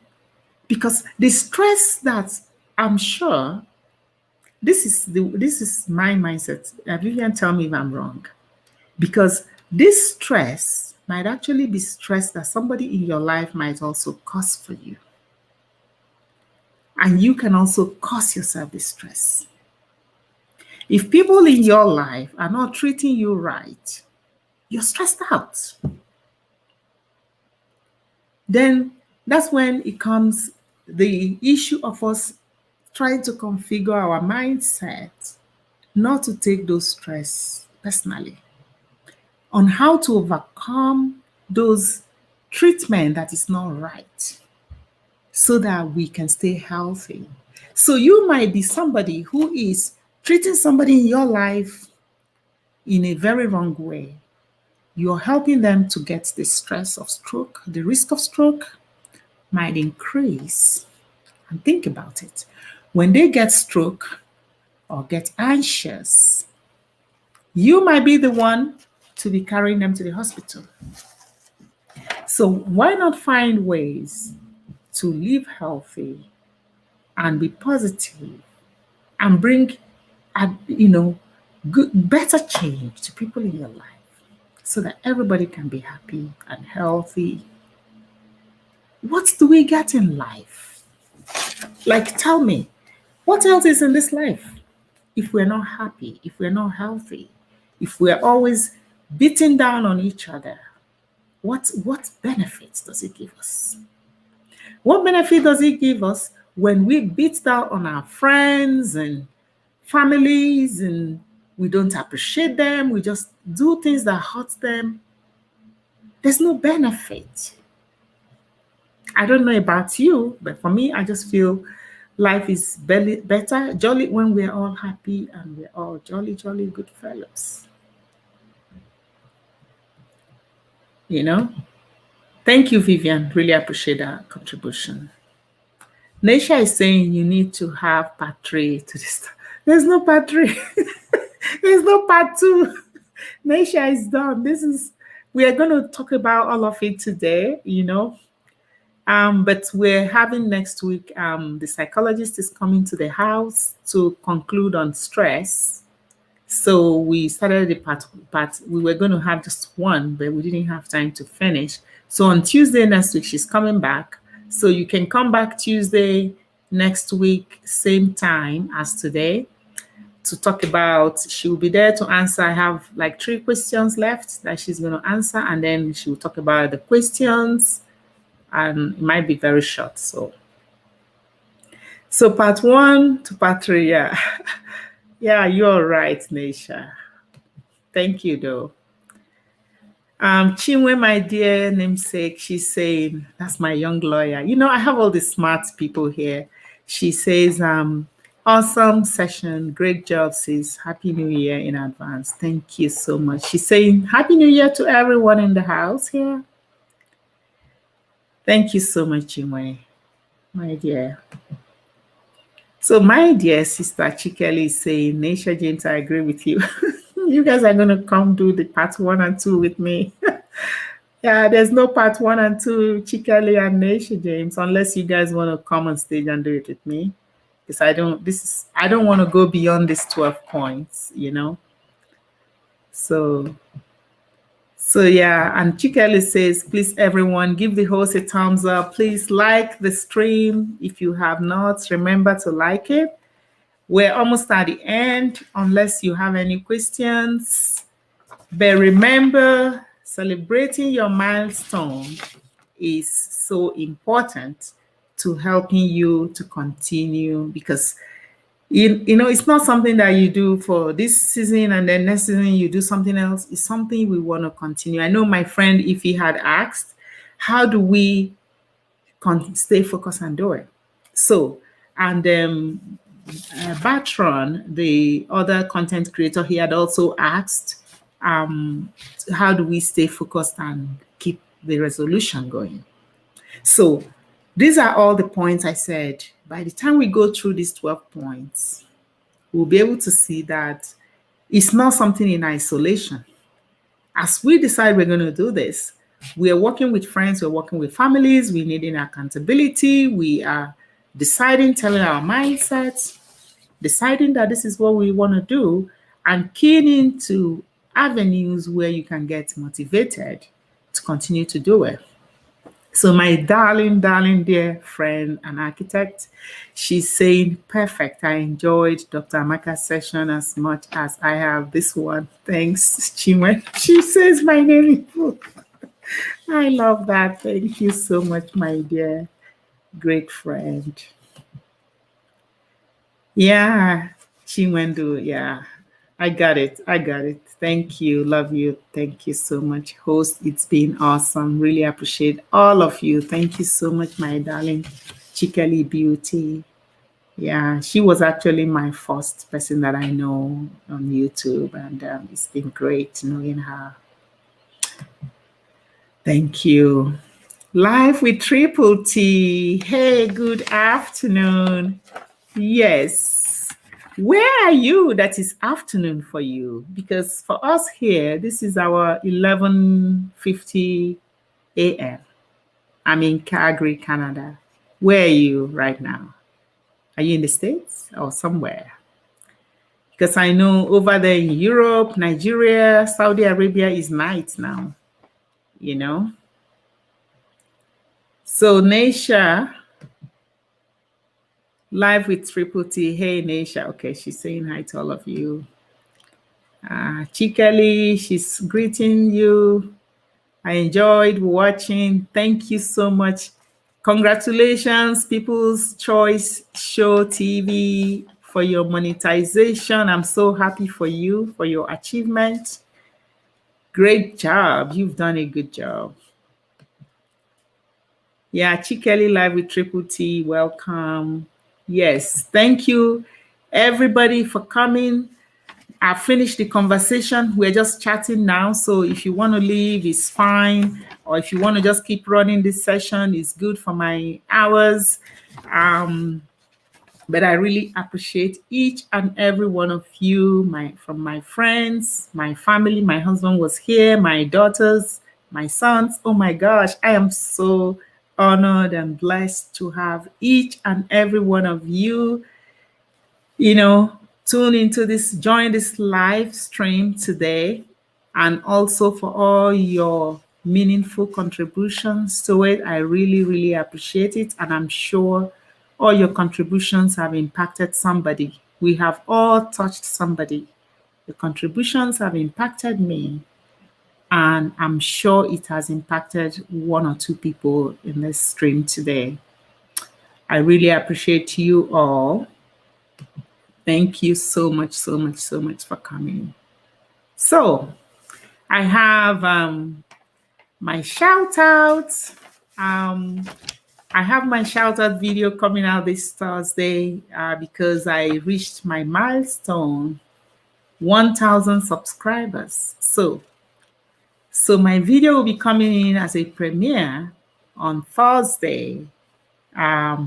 Speaker 1: Because the stress that I'm sure, this is my mindset. Vivian, tell me if I'm wrong. Because this stress might actually be stress that somebody in your life might also cause for you. And you can also cause yourself this stress. If people in your life are not treating you right, you're stressed out. Then that's when it comes the issue of us trying to configure our mindset not to take those stress personally, on how to overcome those treatment that is not right so that we can stay healthy. So you might be somebody who is treating somebody in your life in a very wrong way. You're helping them to get the stress of stroke. The risk of stroke might increase. And think about it. When they get stroke or get anxious, you might be the one to be carrying them to the hospital. So why not find ways to live healthy and be positive and bring, better change to people in your life so that everybody can be happy and healthy? What do we get in life? Like, tell me, what else is in this life if we're not happy, if we're not healthy, if we're always beating down on each other? What benefits does it give us? What benefit does it give us when we beat down on our friends and families and we don't appreciate them, we just do things that hurt them? There's no benefit. I don't know about you, but for me, I just feel life is better, jolly when we're all happy and we're all jolly, jolly good fellows. You know? Thank you, Vivian. Really appreciate that contribution. Naisha is saying you need to have part three to this. There's no part three. There's no part two. Naisha is done. We are going to talk about all of it today, But we're having next week, the psychologist is coming to the house to conclude on stress. So we started the part. We were going to have just one, but we didn't have time to finish. So on Tuesday next week, she's coming back. So you can come back Tuesday next week, same time as today, to talk about. She will be there to answer. I have like 3 questions left that she's going to answer, and then she will talk about the questions, and it might be very short. So part 1 to part 3, yeah. Yeah, you're right, Naisha. Thank you, though. Chinwe, my dear namesake, she's saying, that's my young lawyer. I have all these smart people here. She says, awesome session, great job, sis. Happy New Year in advance. Thank you so much. She's saying, Happy New Year to everyone in the house here. Thank you so much, Chinwe, my dear. So my dear sister Chikeli is saying, Naisha James, I agree with you. You guys are going to come do the part 1 and 2 with me. Yeah, there's no part 1 and 2, Chikeli and Naisha James, unless you guys want to come on stage and do it with me. Because I don't want to go beyond these 12 points, So yeah, and Chikeli says, please everyone give the host a thumbs up. Please like the stream. If you have not, remember to like it. We're almost at the end, unless you have any questions. But remember, celebrating your milestone is so important to helping you to continue, because it's not something that you do for this season and then next season you do something else. It's something we want to continue. I know my friend, if he had asked, how do we stay focused and do it? So, and Batron, the other content creator, he had also asked, how do we stay focused and keep the resolution going? So these are all the points I said. By the time we go through these 12 points, we'll be able to see that it's not something in isolation. As we decide we're going to do this, we are working with friends, we're working with families, we're needing accountability, we are deciding, telling our mindsets, deciding that this is what we want to do, and keying into avenues where you can get motivated to continue to do it. So my darling, dear friend and architect, she's saying, perfect. I enjoyed Dr. Amaka's session as much as I have this one. Thanks, Chinwe. She says my name is I love that. Thank you so much, my dear, great friend. Yeah, Chinwendu, yeah. I got it. Thank you. Love you. Thank you so much, host. It's been awesome. Really appreciate all of you. Thank you so much, my darling Chikeli Beauty. Yeah, she was actually my first person that I know on YouTube, and it's been great knowing her. Thank you. Live with Triple T. Hey, good afternoon. Yes. Where are you that is afternoon for you? Because for us here, this is our 11:50 a.m. I'm in Calgary, Canada. Where are you right now? Are you in the States or somewhere? Because I know over there in Europe, Nigeria, Saudi Arabia is night now, So Naisha, live with Triple T. Hey, Naisha. Okay, she's saying hi to all of you. Chikeli, she's greeting you. I enjoyed watching. Thank you so much. Congratulations, People's Choice Show TV, for your monetization. I'm so happy for you, for your achievement. Great job. You've done a good job. Yeah, Chikeli Live with Triple T. Welcome. Yes, thank you, everybody, for coming. I finished the conversation. We're just chatting now. So if you want to leave, it's fine. Or if you want to just keep running this session, it's good for my hours. But I really appreciate each and every one of you, from my friends, my family. My husband was here, my daughters, my sons. Oh my gosh, I am so honored and blessed to have each and every one of you, join this live stream today, and also for all your meaningful contributions to it. I really, really appreciate it. And I'm sure all your contributions have impacted somebody. We have all touched somebody. The contributions have impacted me, and I'm sure it has impacted one or two people in this stream today. I really appreciate you all. Thank you so much, so much, so much for coming. So I have my shout outs. I have my shout out video coming out this Thursday because I reached my milestone, 1,000 subscribers. So my video will be coming in as a premiere on Thursday,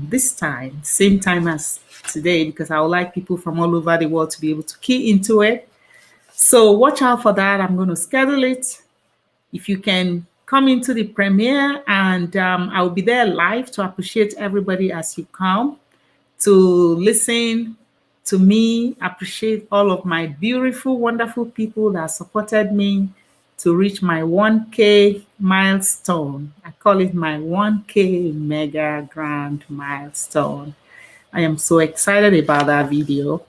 Speaker 1: this time, same time as today, because I would like people from all over the world to be able to key into it. So watch out for that. I'm going to schedule it. If you can come into the premiere, and I will be there live to appreciate everybody as you come to listen to me, appreciate all of my beautiful, wonderful people that supported me to reach my 1K milestone. I call it my 1K mega grand milestone. I am so excited about that video.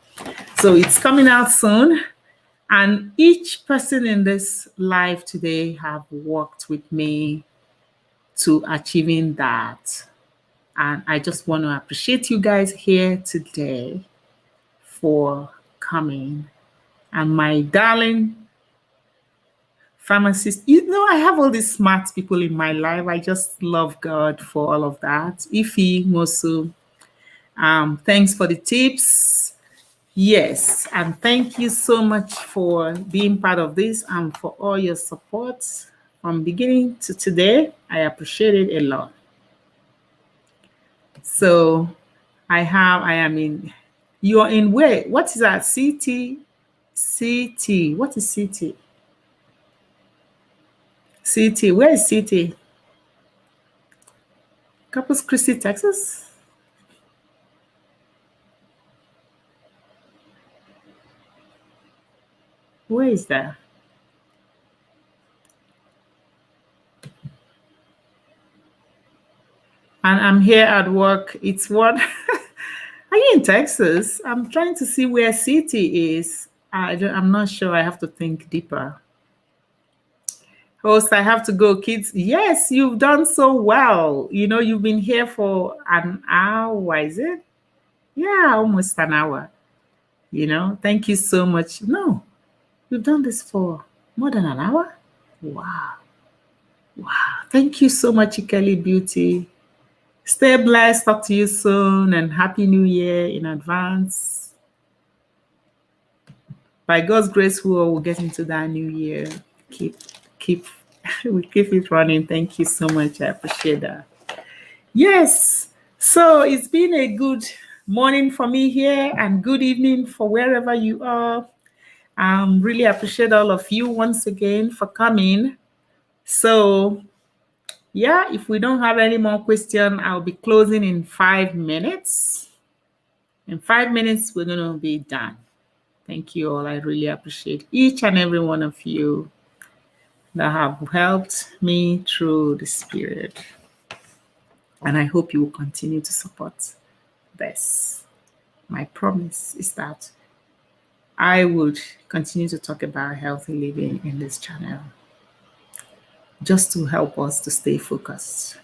Speaker 1: So it's coming out soon. And each person in this live today have worked with me to achieving that. And I just want to appreciate you guys here today for coming. And my darling pharmacist, I have all these smart people in my life. I just love God for all of that. Ifi Mosu, thanks for the tips. Yes, and thank you so much for being part of this and for all your support from beginning to today. I appreciate it a lot. So you are in where? What is that? CT? What is CT? CT, where is CT? Corpus Christi, Texas? Where is that? And I'm here at work. It's what? Are you in Texas? I'm trying to see where city is. I'm not sure. I have to think deeper. Host, I have to go, kids. Yes, you've done so well. You've been here for an hour, is it? Yeah, almost an hour. Thank you so much. No, you've done this for more than an hour? Wow. Thank you so much, Ikeli Beauty. Stay blessed. Talk to you soon, and Happy New Year in advance. By God's grace, we will get into that new year. We keep it running. Thank you so much. I appreciate that. Yes. So it's been a good morning for me here, and good evening for wherever you are. Really appreciate all of you once again for coming. So yeah, if we don't have any more questions, I'll be closing in 5 minutes. In 5 minutes, we're going to be done. Thank you all. I really appreciate each and every one of you that have helped me through this period. And I hope you will continue to support this. My promise is that I would continue to talk about healthy living in this channel. just to help us to stay focused.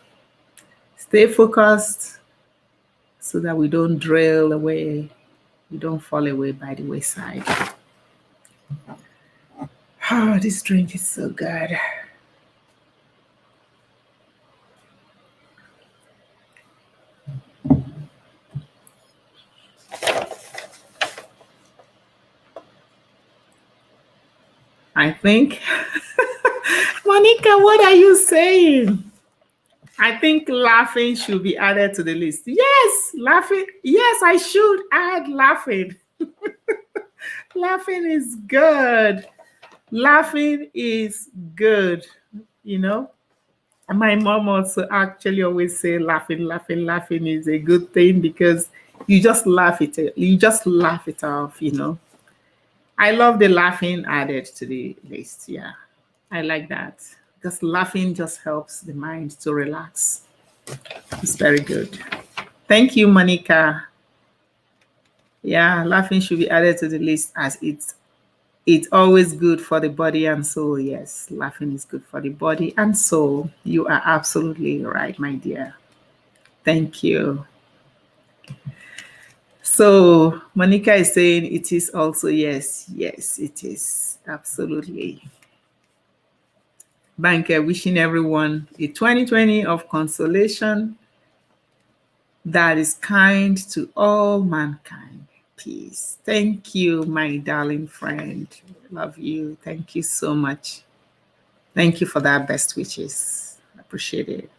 Speaker 1: Stay focused so that we don't drill away, we don't fall away by the wayside. Oh, this drink is so good. I think, Monica, what are you saying? I think laughing should be added to the list. Yes, laughing. Yes, I should add laughing. Laughing is good. Laughing is good. You know, my mom also actually always say laughing is a good thing because you just laugh it. You just laugh it off. You know, I love the laughing added to the list. Yeah, I like that because laughing just helps the mind to relax. It's very good. Thank you, Monica. Yeah, laughing should be added to the list as it's always good for the body and soul. Yes, laughing is good for the body and soul. You are absolutely right, my dear. Thank you. So Monica is saying it is also yes, yes, it is absolutely. Banker wishing everyone a 2020 of consolation that is kind to all mankind. Peace. Thank you, my darling friend. Love you. Thank you so much. Thank you for that best wishes. Appreciate it.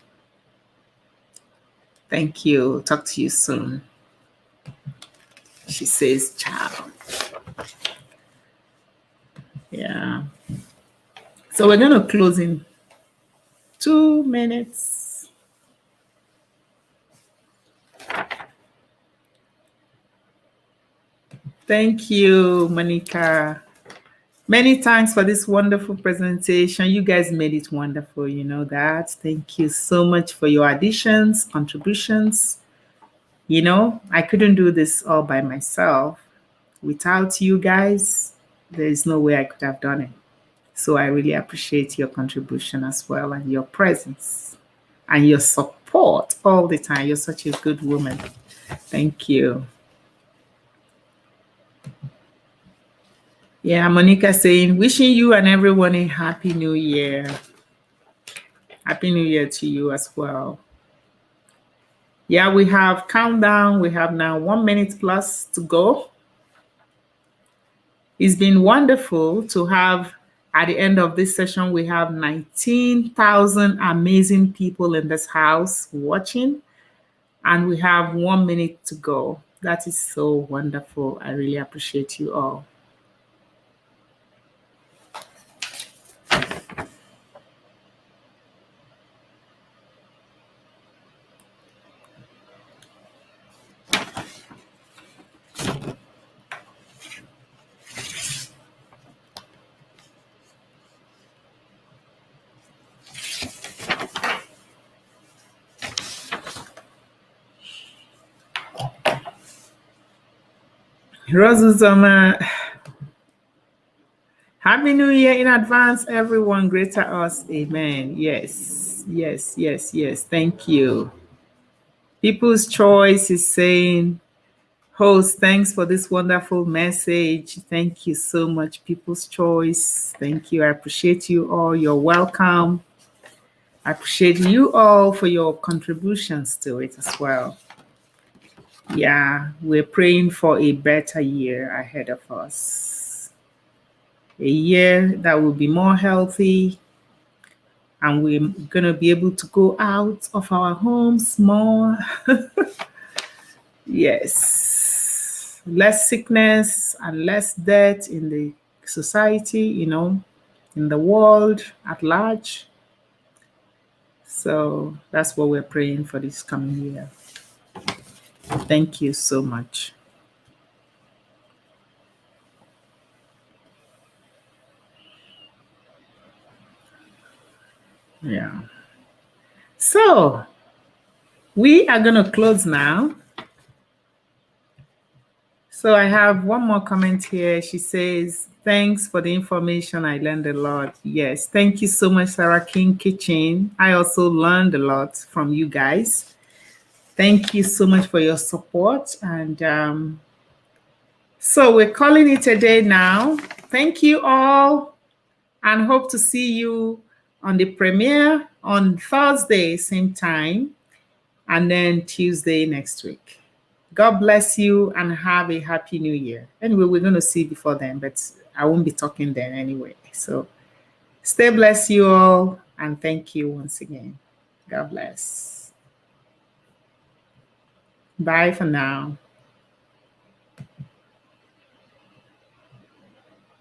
Speaker 1: Thank you. Talk to you soon. She says, ciao. Yeah. So we're going to close in 2 minutes. Thank you, Monica. Many thanks for this wonderful presentation. You guys made it wonderful, you know that. Thank you so much for your additions, contributions. You know, I couldn't do this all by myself. Without you guys, there is no way I could have done it. So I really appreciate your contribution as well and your presence and your support all the time. You're such a good woman. Thank you. Yeah, Monica saying, wishing you and everyone a happy new year. Happy new year to you as well. Yeah, we have countdown. We have now 1 minute plus to go. It's been wonderful to have, at the end of this session, we have 19,000 amazing people in this house watching, and we have 1 minute to go. That is so wonderful. I really appreciate you all. Rosuzoma, Happy New Year in advance, everyone. Greater us. Amen. Yes, yes, yes, yes. Thank you. People's Choice is saying, host, thanks for this wonderful message. Thank you so much, People's Choice. Thank you. I appreciate you all. You're welcome. I appreciate you all for your contributions to it as well. Yeah, we're praying for a better year ahead of us. A year that will be more healthy, and we're going to be able to go out of our homes more. Yes. Less sickness and less death in the society, you know, in the world at large. So that's what we're praying for this coming year. Thank you so much. Yeah. So we are going to close now. So I have one more comment here. She says, Thanks for the information. I learned a lot. Yes. Thank you so much, Sarah King Kitchen. I also learned a lot from you guys. Thank you so much for your support. And so we're calling it a day now. Thank you all and hope to see you on the premiere on Thursday, same time, and then Tuesday next week. God bless you and have a happy new year. Anyway, we're going to see before then, but I won't be talking then anyway. So stay blessed, you all, and thank you once again. God bless. Bye for now.